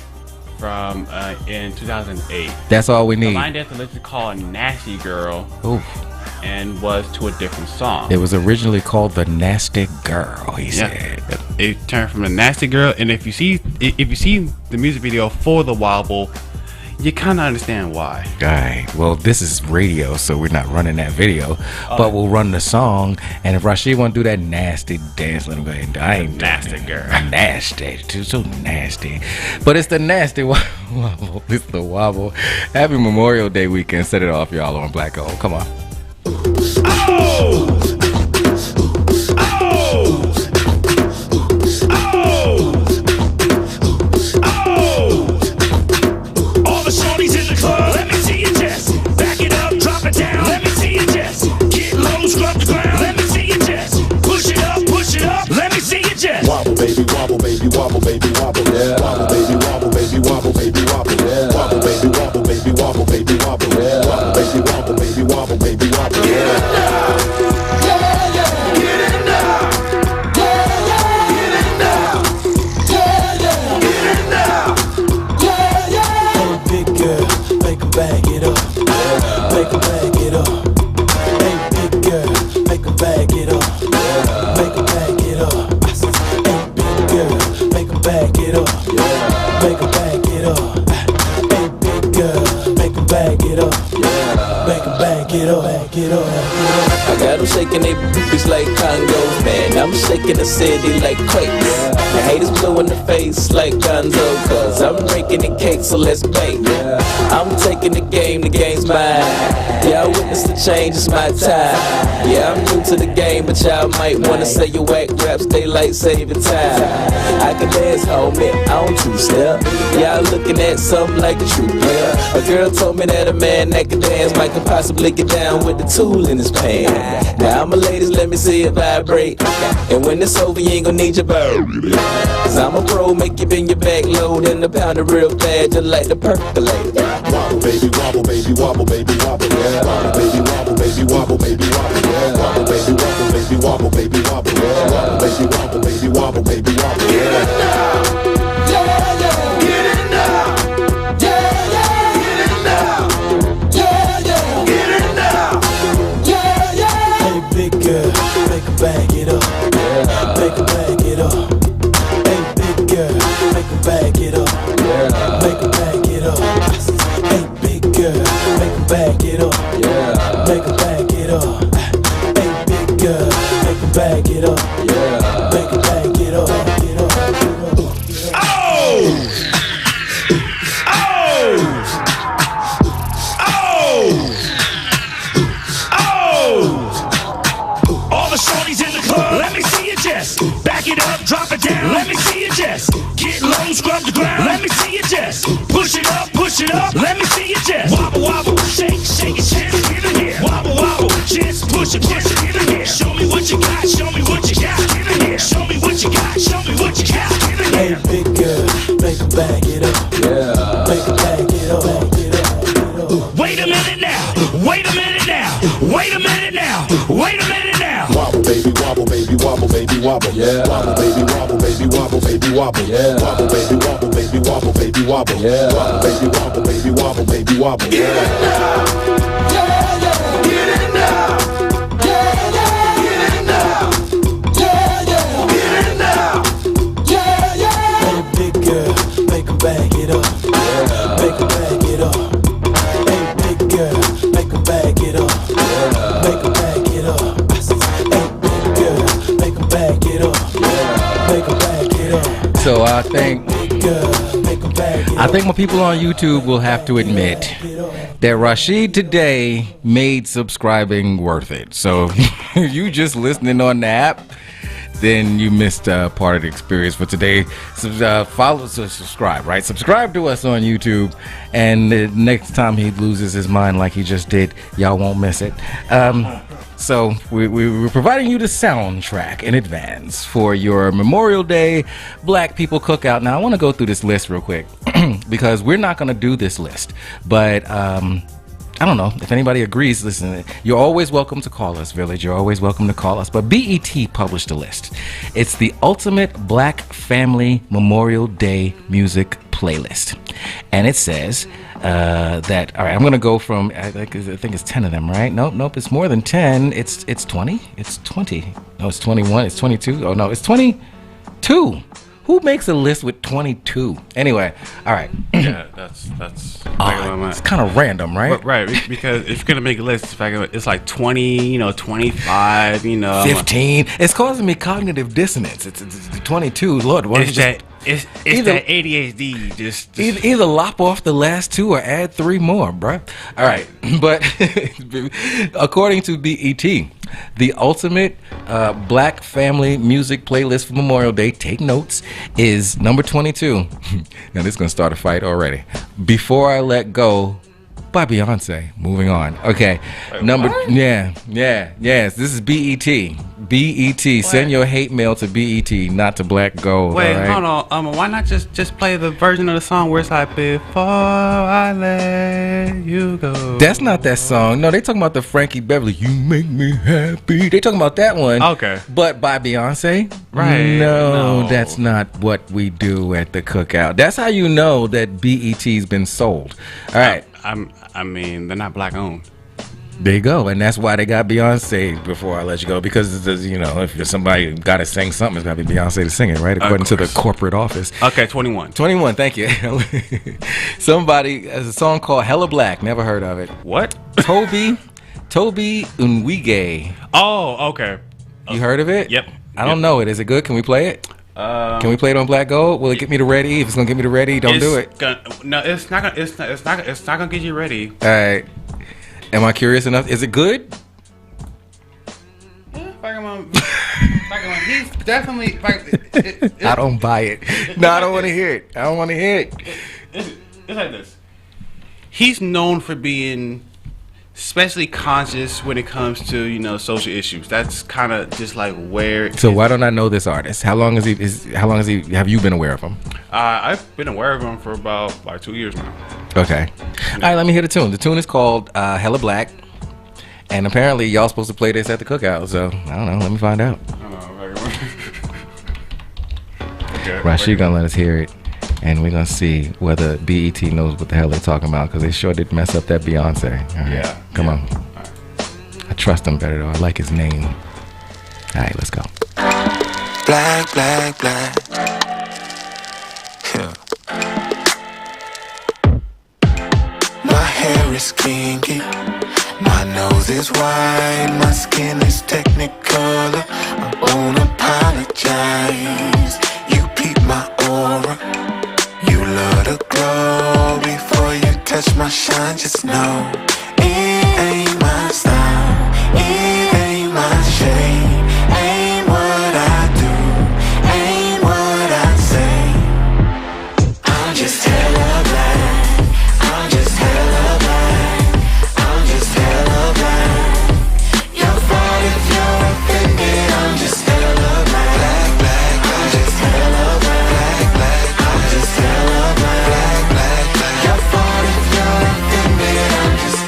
2008. That's all we need. The line dance was called Nasty Girl. Oof. And was to a different song. It was originally called The Nasty Girl, he said. It turned from The Nasty Girl, and if you see the music video for the Wobble, you kind of understand why. All right. Well, this is radio, so we're not running that video, but we'll run the song. And if Rashid want to do that nasty dance, let him go ahead and do it. I ain't nasty, girl. Nasty. Too so nasty. But it's the nasty wobble. It's the wobble. Happy Memorial Day weekend. Set it off, y'all, on Black Gold. Come on. Oh! Oh! All the shorties in the club, let me see you just back it up, drop it down. Let me see you just get low, scrub the ground. Let me see you just push it up. Let me see you just wobble, baby, wobble, baby, wobble, baby, wobble, yeah. Wobble, baby, wobble, baby, wobble, baby, wobble, yeah. Wobble, baby, wobble, baby, wobble, baby, wobble, yeah. Wobble, baby, wobble, baby, wobble, baby, wobble, yeah. Bag it up, make a bag it up. Hey, big girl, make a bag it up, make a bag it up. Hey, big girl, make a bag it up, make a bag it up. Hey, big girl, make a bag it up, make a bag it up, bag it up. I got them shaking they boobies like Congos, man. I'm shaking the city like quakes. The haters blue in the face like Gonzo, cause I'm breaking the cake, so let's bake. I'm taking the game's mine. Yeah, I witnessed the change, it's my time. Yeah, I'm new to the game, but y'all might wanna say your whack raps, daylight saving time. I can dance, homie, I don't two-step. Y'all looking at something like a true player. A girl told me that a man that can dance might could possibly get down with the tool in his pants. Now I'm a ladies, let me see it vibrate. And when it's over, you ain't gon' need your bird. Cause I'm a pro, make you bend your back low, then the pound it real fast, just like the percolate. Wobble, baby, wobble, baby, wobble, baby, wobble, yeah. Wobble, baby, wobble, baby, wobble, baby, wobble, yeah. Wobble, baby, wobble, baby, wobble, baby, wobble, yeah. Wobble, baby, wobble, baby, wobble, baby, wobble, yeah. Get it now, yeah, get it now, yeah, get it now, yeah, get it now, yeah. Hey, big girl, make a bag it up, make a bag it up. Hey, big girl, make a bag it up, make a bag it up. Hey, big girl, make a bag it up, make a bag it up. Hey, big girl, make a bag it up, make a bag it up, get up, get up. Oh! Oh! Oh! All the shorties in the club, let me see you just back it up, drop it down. Let me see you just get low, scrub the ground. Let me see you just push it up. Let me see you just wobble, wobble, shake, shake it, just give it here. Wobble, wobble, just push it, give it here. Show me what you got, show me what you got, give it here. Show me what you got, show me what you got, give it here. Hey, big girl, make a bag it up, make a bag it up, bag it up. Wait a minute now, wait a minute now, wait a minute now, wait a minute now. Wobble, baby, wobble, baby, wobble, baby, wobble, yeah. Wobble, baby, wobble, baby, wobble, baby, wobble, yeah. Wobble, baby, wobble, baby, wobble, baby, wobble, yeah. Wobble, baby, wobble, baby, wobble, baby, wobble, yeah. Get it now, yeah, get it now, yeah, get it now, yeah, get it now, yeah. Hey, big girl, make a bag it up, make a bag it up. Hey, big girl, make a bag it up, make a bag it up. Hey, big girl, make a bag it up, make a bag it up. So I think my people on YouTube will have to admit that Rashid today made subscribing worth it. So you just listening on the app, then you missed part of the experience for today. Follow, subscribe, right? Subscribe to us on YouTube, and the next time he loses his mind like he just did, y'all won't miss it. So we're providing you the soundtrack in advance for your Memorial Day Black People Cookout. Now, I want to go through this list real quick because we're not going to do this list, but I don't know if anybody agrees. Listen, you're always welcome to call us, Village. You're always welcome to call us. But BET published a list. It's the ultimate Black Family Memorial Day music playlist, and it says that. All right, I'm going to go from. I think it's 10 of them, right? Nope. It's more than 10. It's 20. It's 20. No, it's 21. It's 22. Oh no, it's 22. Who makes a list with 22? Anyway, all right. Yeah, that's It's kind of random, right? Right, because if you're gonna make a list, it's like 20, 25, 15. It's causing me cognitive dissonance. It's 22. Lord, why It's don't you that ADHD. Just either lop off the last 2 or add 3 more, bruh. All right, but according to BET, the ultimate black family music playlist for Memorial Day, take notes, is number 22. Now this is gonna start a fight already. Before I Let Go by Beyonce. Moving on. Okay. Yes. This is BET. BET. Send your hate mail to BET, not to Black Gold. Wait, right? hold on. Why not just play the version of the song where it's like Before I Let You Go? That's not that song. No, they talking about the Frankie Beverly. You make me happy. They talking about that one. Okay. But by Beyonce? Right. No, that's not what we do at the cookout. That's how you know that BET's been sold. All right. I mean, they're not black owned. There you go, and that's why they got Beyonce Before I Let You Go, because if somebody got to sing something, it's got to be Beyonce to sing it, right? According to the corporate office. Okay, 21. 21, thank you. Somebody has a song called Hella Black. Never heard of it. What? Toby Unwige. Oh, okay. You heard of it? Yep. I don't know it. Is it good? Can we play it? Can we play it on Black Gold? Will it get me to ready? If it's gonna get me to ready, don't do it. No, it's not gonna get you ready. All right. Am I curious enough? Is it good? Yeah, he's definitely. I don't buy it. No, I don't want to hear it. I don't want to hear it. It's like this. He's known for being especially conscious when it comes to social issues. That's kind of just like where. So why don't I know this artist? How long have you been aware of him? I've been aware of him for about like 2 years now. Okay. All right, let me hear the tune. The tune is called Hella Black, and apparently y'all supposed to play this at the cookout. So I don't know. Let me find out. Rashid gonna let us hear it, and we're gonna see whether BET knows what the hell they're talking about, because they sure did mess up that Beyonce. All right. Yeah. Come on. I trust him better though. I like his name. All right, let's go. Black, black, black. Yeah. My hair is kinky. My nose is wide. My skin is technicolor. I won't apologize. You peep my aura. You love to glow. Before you touch my shine, just know it ain't my style. It ain't my shade. Ain't what I do. Ain't what I say. I'm just hella black. I'm just hella black. I'm just hella black. Your fault if you're offended. I'm just hella black. Black, black. I'm just hella black. Black, black. I'm just hella black. Black, black, black. Your fault if you're offended. I'm just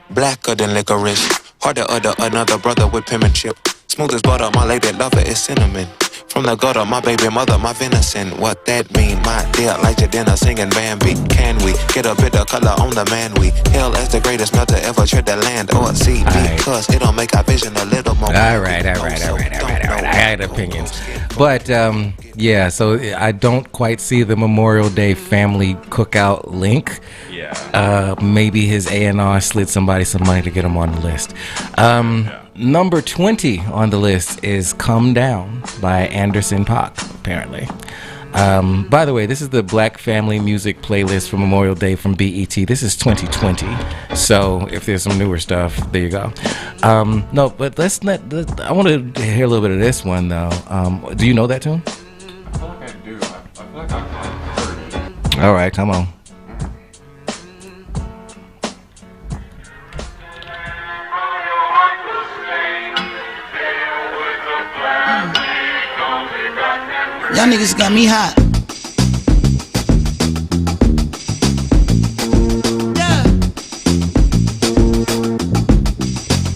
blacker than licorice. Hard to utter another brother with penmanship. Smooth as butter, my lady lover is cinnamon. From the gutter, my baby mother, my venison. What that mean, my dear, like your dinner singing Bambi. Can we get a bit of color on the man we hail as the greatest melter ever tread the land or sea? Because it'll make our vision a little more. All right. I had opinions. But, yeah, so I don't quite see the Memorial Day family cookout link. Yeah. Maybe his A&R slid somebody some money to get him on the list. Number 20 on the list is Come Down by Anderson .Paak, apparently. By the way, this is the Black Family Music playlist for Memorial Day from BET. This is 2020, so if there's some newer stuff, there you go. No, but I want to hear a little bit of this one, though. Do you know that tune? I feel like I do. I feel like I've heard it. All right, come on. Y'all niggas got me hot. Yeah.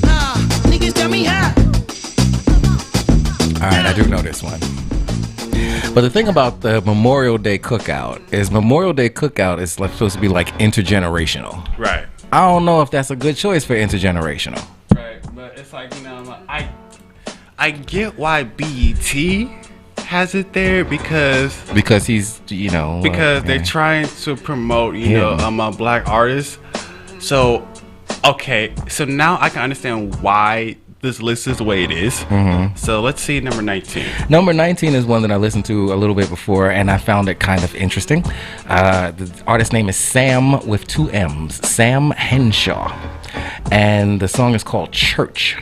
Nah, niggas got me hot. All right, I do know this one. But the thing about the Memorial Day cookout is is like supposed to be like intergenerational. Right. I don't know if that's a good choice for intergenerational. Right, but it's like, I get why BET has it there because he's because they're trying to promote a black artist. So okay, so now I can understand why this list is the way it is. Mm-hmm. So let's see number 19. Number 19 is one that I listened to a little bit before, and I found it kind of interesting. The artist's name is Sam with 2 M's, Sam Henshaw, and the song is called Church.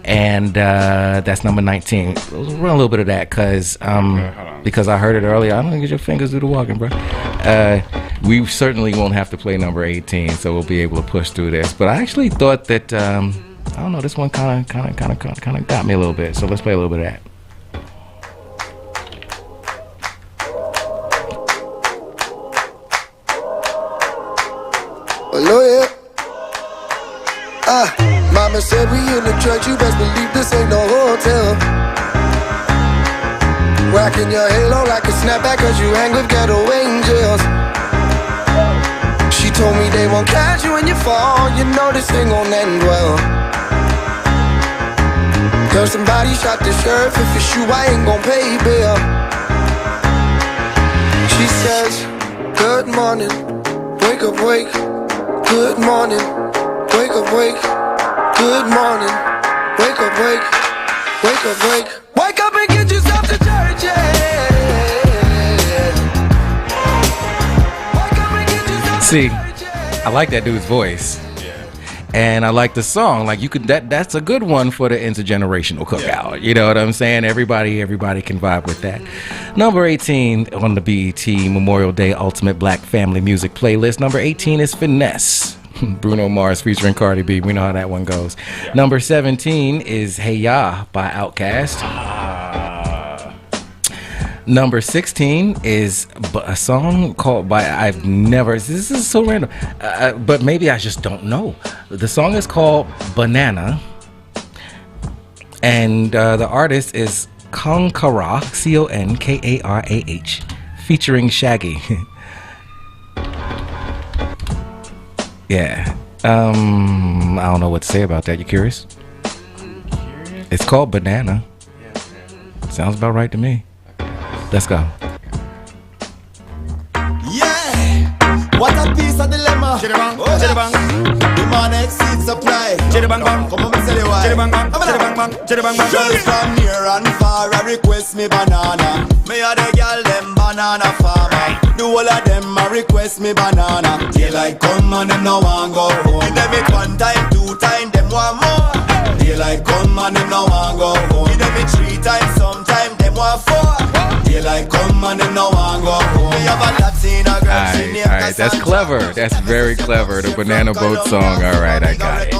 And that's number 19. We'll run a little bit of that because I heard it earlier. I'm gonna get your fingers do the walking, bro. We certainly won't have to play number 18, so we'll be able to push through this. But I actually thought that I don't know. This one kind of got me a little bit. So let's play a little bit of that. Hello, yeah. Mama said we in the church. You best believe this ain't no hotel. Rocking your halo like a snapback 'cause you hang with ghetto angels. She told me they won't catch you when you fall. You know this thing gon' end well. Girl, somebody shot the sheriff. If it's you, I ain't gon' pay bail. She says, good morning, wake up, wake. Good morning, wake up, wake. Good morning, wake up, wake. Wake up, wake. Wake up and get yourself to church, yeah. Wake up and get yourself See, I like that dude's voice. And I like the song. Like you could that's a good one for the intergenerational cookout. You know what I'm saying? Everybody can vibe with that. Number 18 on the BET Memorial Day Ultimate Black Family Music Playlist. Number 18 is Finesse. Bruno Mars featuring Cardi B. We know how that one goes. Yeah. Number 17 is Hey Ya by Outkast. Number 16 is a song called this is so random, but maybe I just don't know. The song is called Banana, and the artist is Conkarah, Conkarah, featuring Shaggy. Yeah. I don't know what to say about that. You curious? I'm curious. It's called Banana. Yeah. Sounds about right to me. Let's go. Yeah, what a piece of dilemma. Chitty-bang, Oh, chitty-bang. Demand exceeds supply. Chitty-bang, bang. Come on, me tell you why. Chitty-bang, bang. Chitty-bang, bang. Chitty-bang, bang. Girls from near and far, I request me banana. Me a the girl them banana farmer. The whole of them a request me banana. Daylight come and them no want go home. Give them it 1 time, 2 time, them want more. Daylight come and them no want go home. Give them it 3 times, sometime them want 4. Daylight come and them no want go home. Me have a Latina girl, she named Alright, that's clever. That's very clever. The Banana Boat song. Alright, I got it.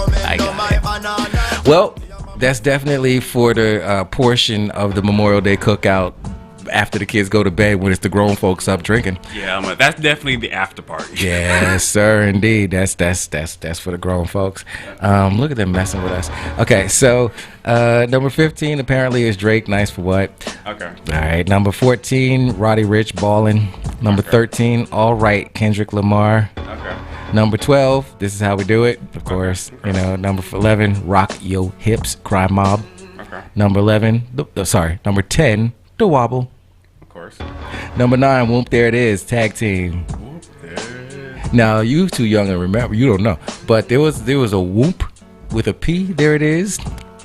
Well, that's definitely for the portion of the Memorial Day cookout after the kids go to bed when it's the grown folks up drinking. Yeah, that's definitely the after party. Yes, sir, indeed. That's for the grown folks. Look at them messing with us. Okay, so number 15 apparently is Drake. Nice for what? Okay. All right. Number 14, Roddy Ricch, Ballin'. Number 13, All Right, Kendrick Lamar. Okay. Number 12, This Is How We Do It. Of course, Number 11, Rock Yo Hips, Cry Mob. Okay. Number 10, The Wobble. Number 9, Whoop There It Is, Tag Team. Whoop there. Now you too young to remember, you don't know, but there was a whoop with a P, there it is,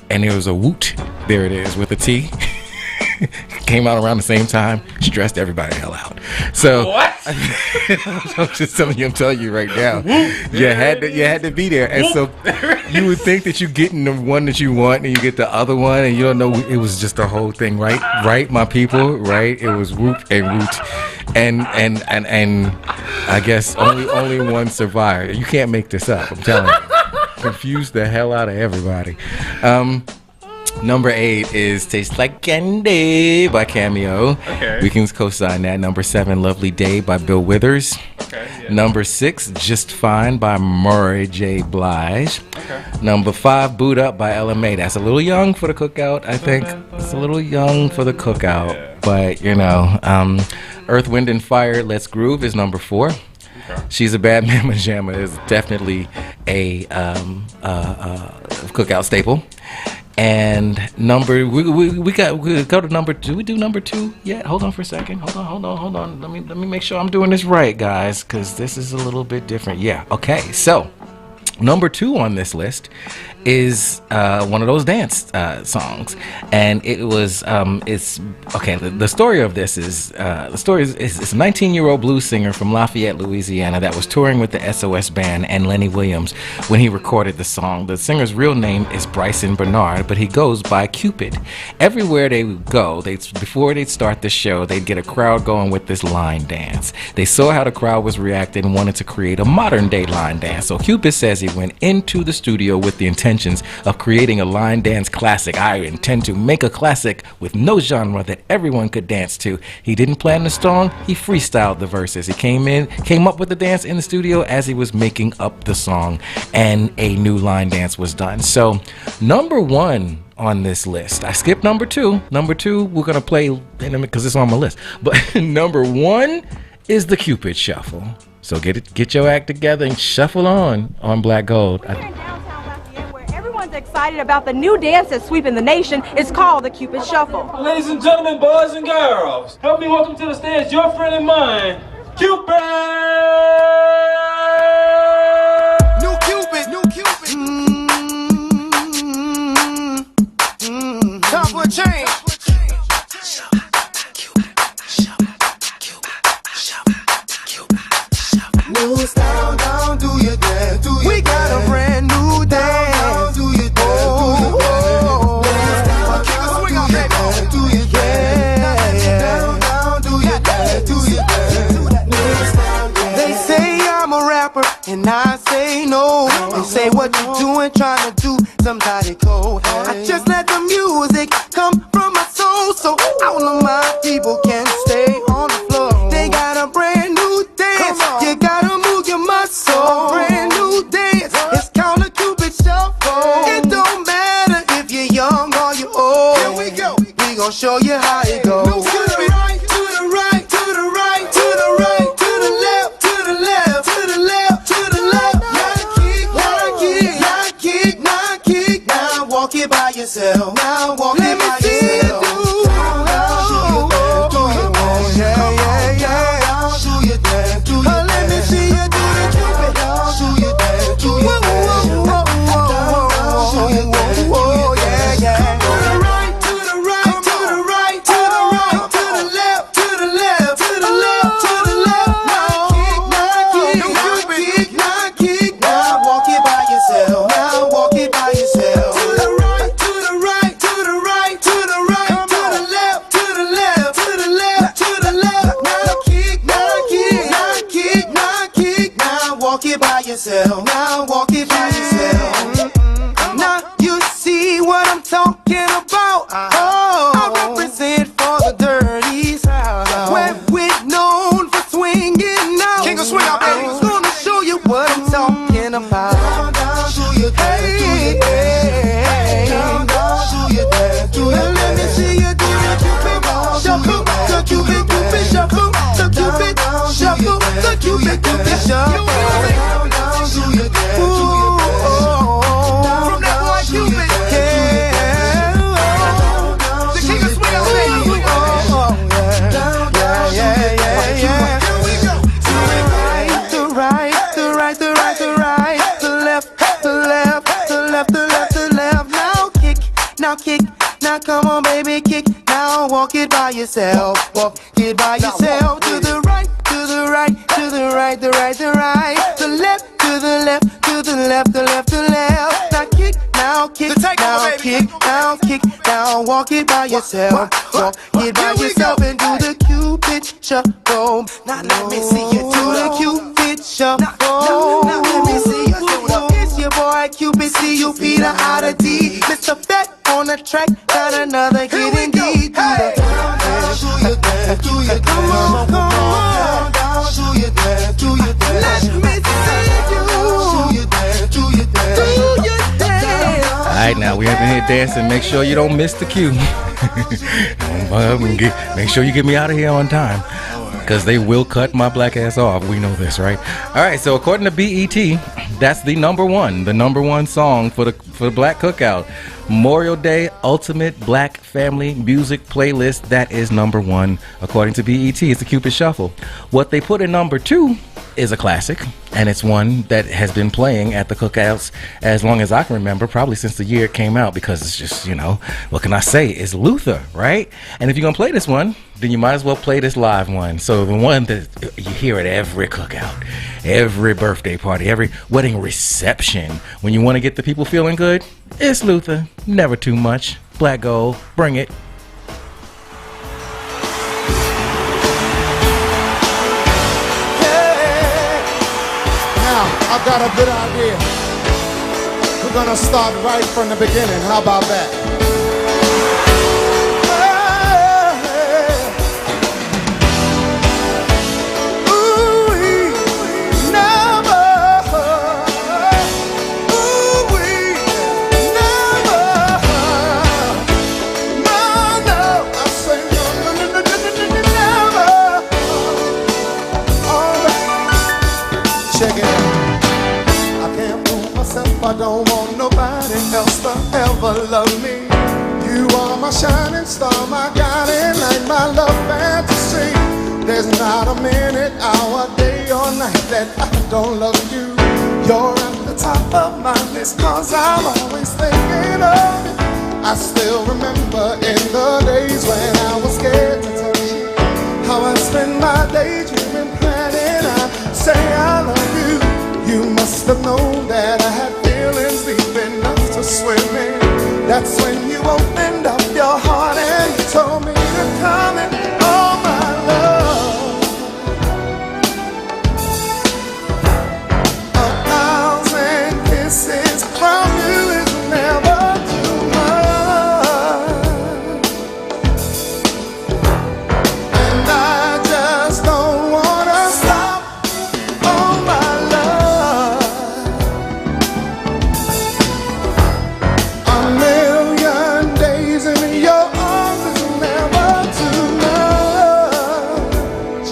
and there was a woot, there it is, with a T. Came out around the same time, stressed everybody the hell out. So what? I'm just telling you right now. You had to be there, and so you would think that you're getting the one that you want, and you get the other one, and you don't know it was just the whole thing, right, my people, right? It was whoop and woot, and I guess only one survived. You can't make this up. I'm telling you, confused the hell out of everybody. Number 8 is Taste Like Candy by Cameo. Okay. We can co-sign that. Number 7, Lovely Day by Bill Withers. Okay. Yeah. Number 6, Just Fine by Murray J. Blige. Okay. Number 5, Boot Up by LMA. That's a little young for the cookout, I think. It's a little young for the cookout. Yeah. But, Earth, Wind, and Fire, Let's Groove is number 4. Okay. She's a Bad Mama Jamma is definitely a cookout staple. And we go to number 2. We do number 2 yet? Hold on for a second. Hold on. Let me make sure I'm doing this right, guys, because this is a little bit different. Yeah. Okay. So number 2 on this list is one of those dance songs, and it was it's okay. The story of this is it's a 19-year-old blues singer from Lafayette, Louisiana, that was touring with the SOS band and Lenny Williams when he recorded the song. The singer's real name is Bryson Bernard, but he goes by Cupid. Everywhere they would go, before they'd start the show, they'd get a crowd going with this line dance. They saw how the crowd was reacting and wanted to create a modern day line dance. So Cupid says he went into the studio with the intentions of creating a line dance classic. I intend to make a classic with no genre that everyone could dance to. He didn't plan the song, he freestyled the verses. He came up with the dance in the studio as he was making up the song, and a new line dance was done. So number 1 on this list, I skipped number 2. Number 2 we're gonna play because it's on my list, but number 1 is the Cupid Shuffle. So get your act together and shuffle on Black Gold. Everyone's excited about the new dance that's sweeping the nation. It's called the Cupid Shuffle. Ladies and gentlemen, boys and girls, help me welcome to the stage your friend and mine, Cupid! New Cupid, new Cupid. Time for a change. New style, down, do your dance, we got a brand new dance. Down, do your dance, kick a swing out, baby. Do your dance, down, do your dance, They say I'm a rapper, and I say no. They say what you doing, trying to do somebody cold. I just let the music come from my soul, so all of my people can stay on the floor. They got a brand new dance, you gotta move your muscle. Brand new dance, it's called a Cupid Shuffle. It don't matter if you're young or you're old. Here we go, we gon' show you how it goes. To the right, to the right, to the right, to the right, to the left, to the left, to the left, to the left. Now kick, now kick, now kick, now kick. Now walk it by yourself. Now walk it by yourself. Now walk it by yourself. Now you see what I'm talking about. I represent for the dirty South, where we're known for swinging out. King of swing out, baby. I'm gonna show you what I'm talking about. Hey, hey, let me see you do the Cupid Shuffle, the Cupid Cupid Shuffle, the Cupid Shuffle, the Cupid Cupid Shuffle. Now come on, baby, kick. Now walk it by yourself. Walk it by yourself. To the right, to the right, to the right, the right, the right. The left, to the left, to the left, the left, the left. Now kick, now kick, now kick, now kick. Now walk it by yourself. Walk it by yourself and do the Cupid Shuffle. Now let me see you do the Cupid Shuffle. Now let me see you do the. It's your boy Cupid, C-U-P, the out of D. Mr. Fat on the track, got another hit indeed. Hey. Come on, come on. Do your dance, do your dance. Let me see you. Do your dance. All right, now we have to hit dancing. Make sure you don't miss the cue. Make sure you get me out of here on time, because they will cut my black ass off. We know this, right? All right, so according to BET, that's the number one song for the Black Cookout. Memorial Day Ultimate Black Family Music Playlist. That is number 1 according to BET. It's the Cupid Shuffle. What they put in number 2 is a classic, and it's one that has been playing at the cookouts as long as I can remember, probably since the year it came out, because it's just, you know, what can I say? It's Luther, right? And if you're gonna play this one, then you might as well play this live one. So the one that you hear at every cookout, every birthday party, every wedding reception, when you want to get the people feeling good, it's Luther. Never too much. Black Gold, bring it. I've got a good idea. We're gonna start right from the beginning. How about that? Check it out. I can't fool myself. I don't want nobody else to ever love me. You are my shining star, my guiding light, my love fantasy. There's not a minute, hour, day or night that I don't love you. You're at the top of my list, 'cause I'm always thinking of you. I still remember in the days when I was scared to touch you, how I spend my day dreaming, planning. I say I love you. You must have known that I had feelings deep enough to swim in. That's when you opened up your heart and you told me to come in. Oh my love, 1,000 kisses from you is never too much. And I just don't wanna stop. Oh my love, a million days in your arms is never too much.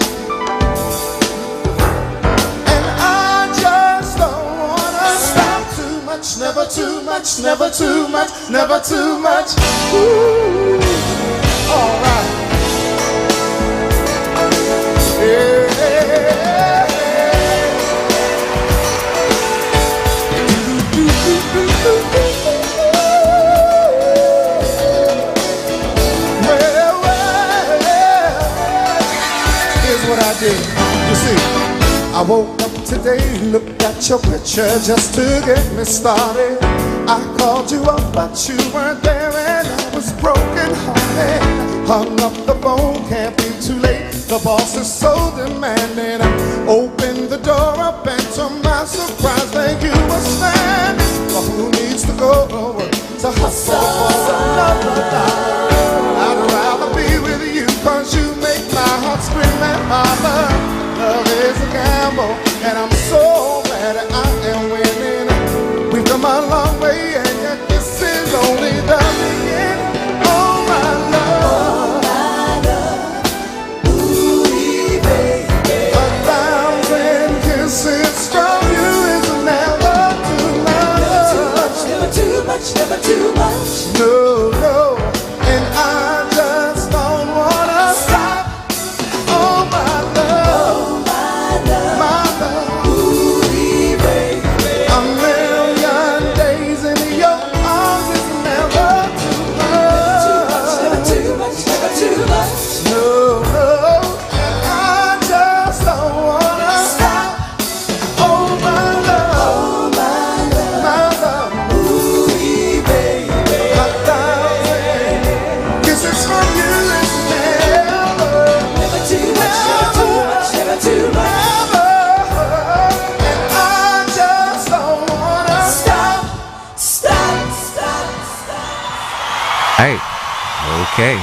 And I just don't wanna stop. Too much, never too much, never too much, never too much. Ooh, all right. Yeah. Here's what I did. You see, I woke up today, looked at your picture just to get me started. I called you up, but you weren't there, and I was broken hearted. Hung up the phone, can't be too late. The boss is so demanding. I opened the door up, and to my surprise, there you were standing. Well, who needs to go to work to hustle for another dollar? I'd rather be with you, 'cause you make my heart scream and holler. Love is a gamble, and I'm so glad that I am winning. We've come a long way, and yet this is only the beginning. Oh my love, ooh baby, 1,000 kisses from you is never too much. Never too much, never too much. No, no, and I just don't wanna stop. Oh my love, my love, ooh baby, a million days in your arms is never too much. Never too much, never too much. No, no, and I just don't wanna stop. Oh my love, my love, ooh baby, 1,000 kisses from you is never too much, never too much. And I just don't wanna stop. Hey, okay.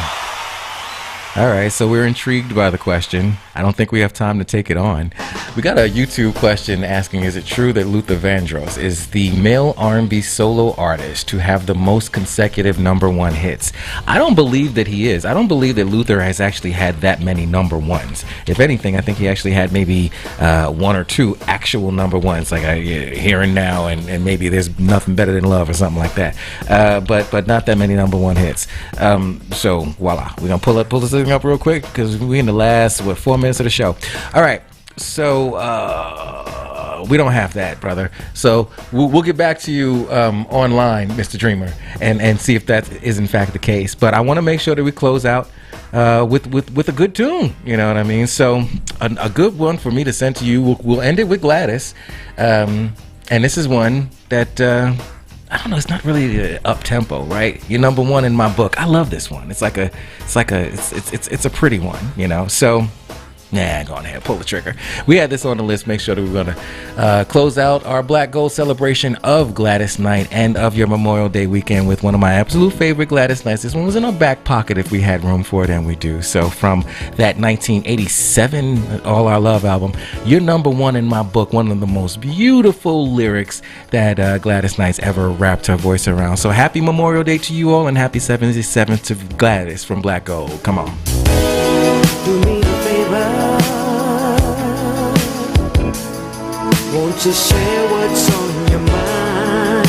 All right, so we're intrigued by the question. I don't think we have time to take it on. We got a YouTube question asking, is it true that Luther Vandross is the male R&B solo artist to have the most consecutive #1 hits? I don't believe that he is. I don't believe that Luther has actually had that many #1s. If anything, I think he actually had maybe 1 or 2 actual #1s, like Here and Now, and maybe There's Nothing Better Than Love or something like that. But not that many #1 hits. So voila, we're gonna pull this thing up real quick because we're in the last 4 minutes of the show. All right. So we don't have that, brother. So we'll get back to you online, Mr. Dreamer, and see if that is in fact the case. But I want to make sure that we close out with a good tune. You know what I mean? So a good one for me to send to you. We'll end it with Gladys, and this is one that I don't know. It's not really up tempo, right? You're #1 in my book. I love this one. It's a pretty one, you know. So. Nah, go on ahead, pull the trigger. We had this on the list. Make sure that we're going to close out our Black Gold celebration of Gladys Night and of your Memorial Day weekend with one of my absolute favorite Gladys Nights. This one was in our back pocket if we had room for it, and we do. So from that 1987 All Our Love album, you're #1 in my book. One of the most beautiful lyrics that Gladys Knight's ever wrapped her voice around. So happy Memorial Day to you all, and happy 77th to Gladys from Black Gold. Come on. Do me a favor. Won't you share what's on your mind?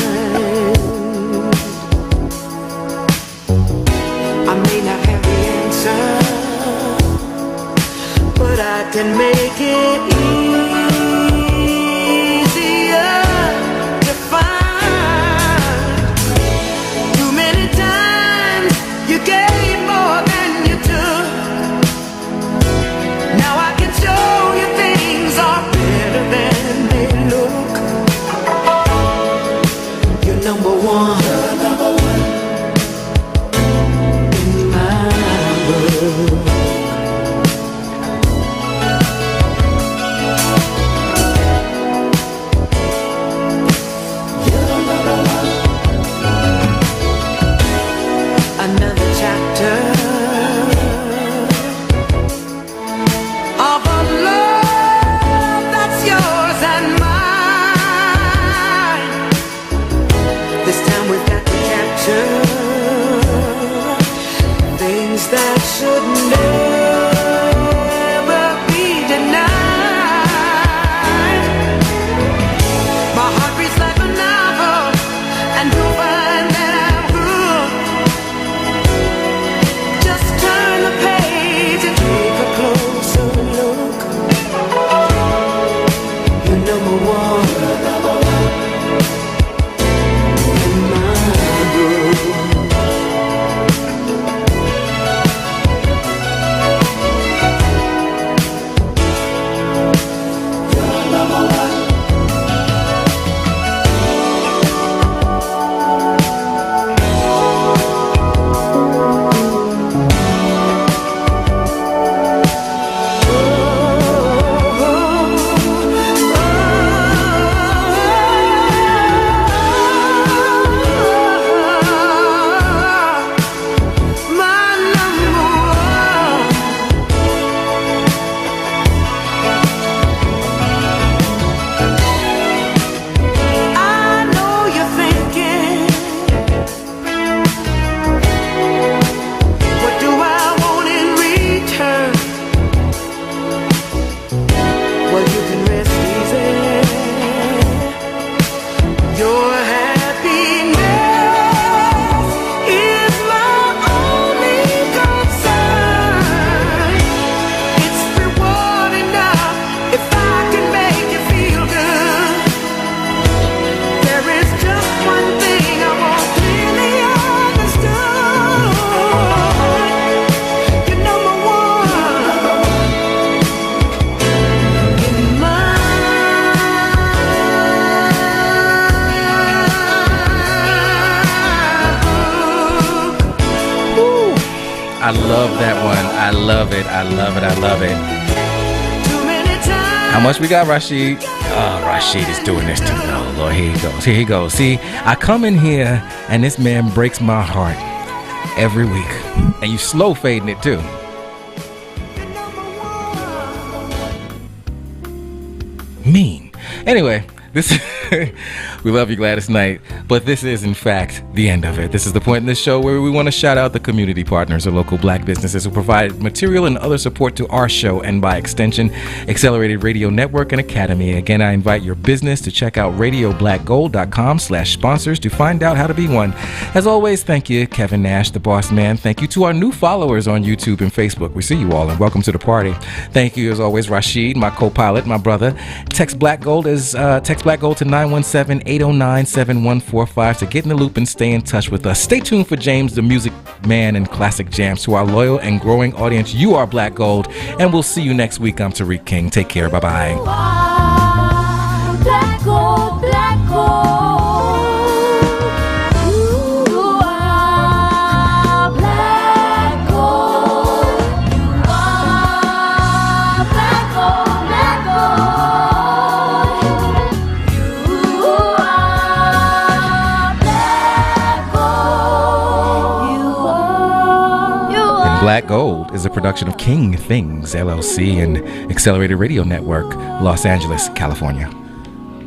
I may not have the answer, but I can make it easier to find. Too many times you gave more than you took. Now I can show you things are better than they look. You're #1. You're #1 in my book. You're #1. Another chapter of a love that's yours and mine. This time we've got to capture things that should never be denied. My heart beats like a novel, and you'll find that I'm hooked. Just turn the page and take a closer look. You're #1 in my book. You're #1. I love that one. I love it. I love it. I love it. How much we got, Rashid? Oh, Rashid is doing this to me. Oh, Lord, here he goes. Here he goes. See, I come in here and this man breaks my heart every week. And you slow fading it too. Mean. Anyway, this we love you, Gladys Knight, but this is in fact the end of it. This is the point in this show where we want to shout out the community partners or local black businesses who provide material and other support to our show and by extension Accelerated Radio Network and Academy. Again, I invite your business to check out radioblackgold.com/sponsors to find out how to be one. As always, thank you, Kevin Nash, the boss man. Thank you to our new followers on YouTube and Facebook. We see you all and welcome to the party. Thank you as always, Rashid, my co-pilot, my brother. Text Black Gold to 917-809-7145 to get in the loop and stay in touch with us. Stay tuned for James, the music man and classic jams. To our loyal and growing audience, you are Black Gold, and we'll see you next week. I'm Tariq King. Take care. Bye-bye. Black gold, black gold. You are black gold. You are black gold, black gold. You are black gold. You are. Black Gold is a production of King Things, LLC, and Accelerated Radio Network, Los Angeles, California.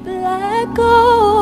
Black gold.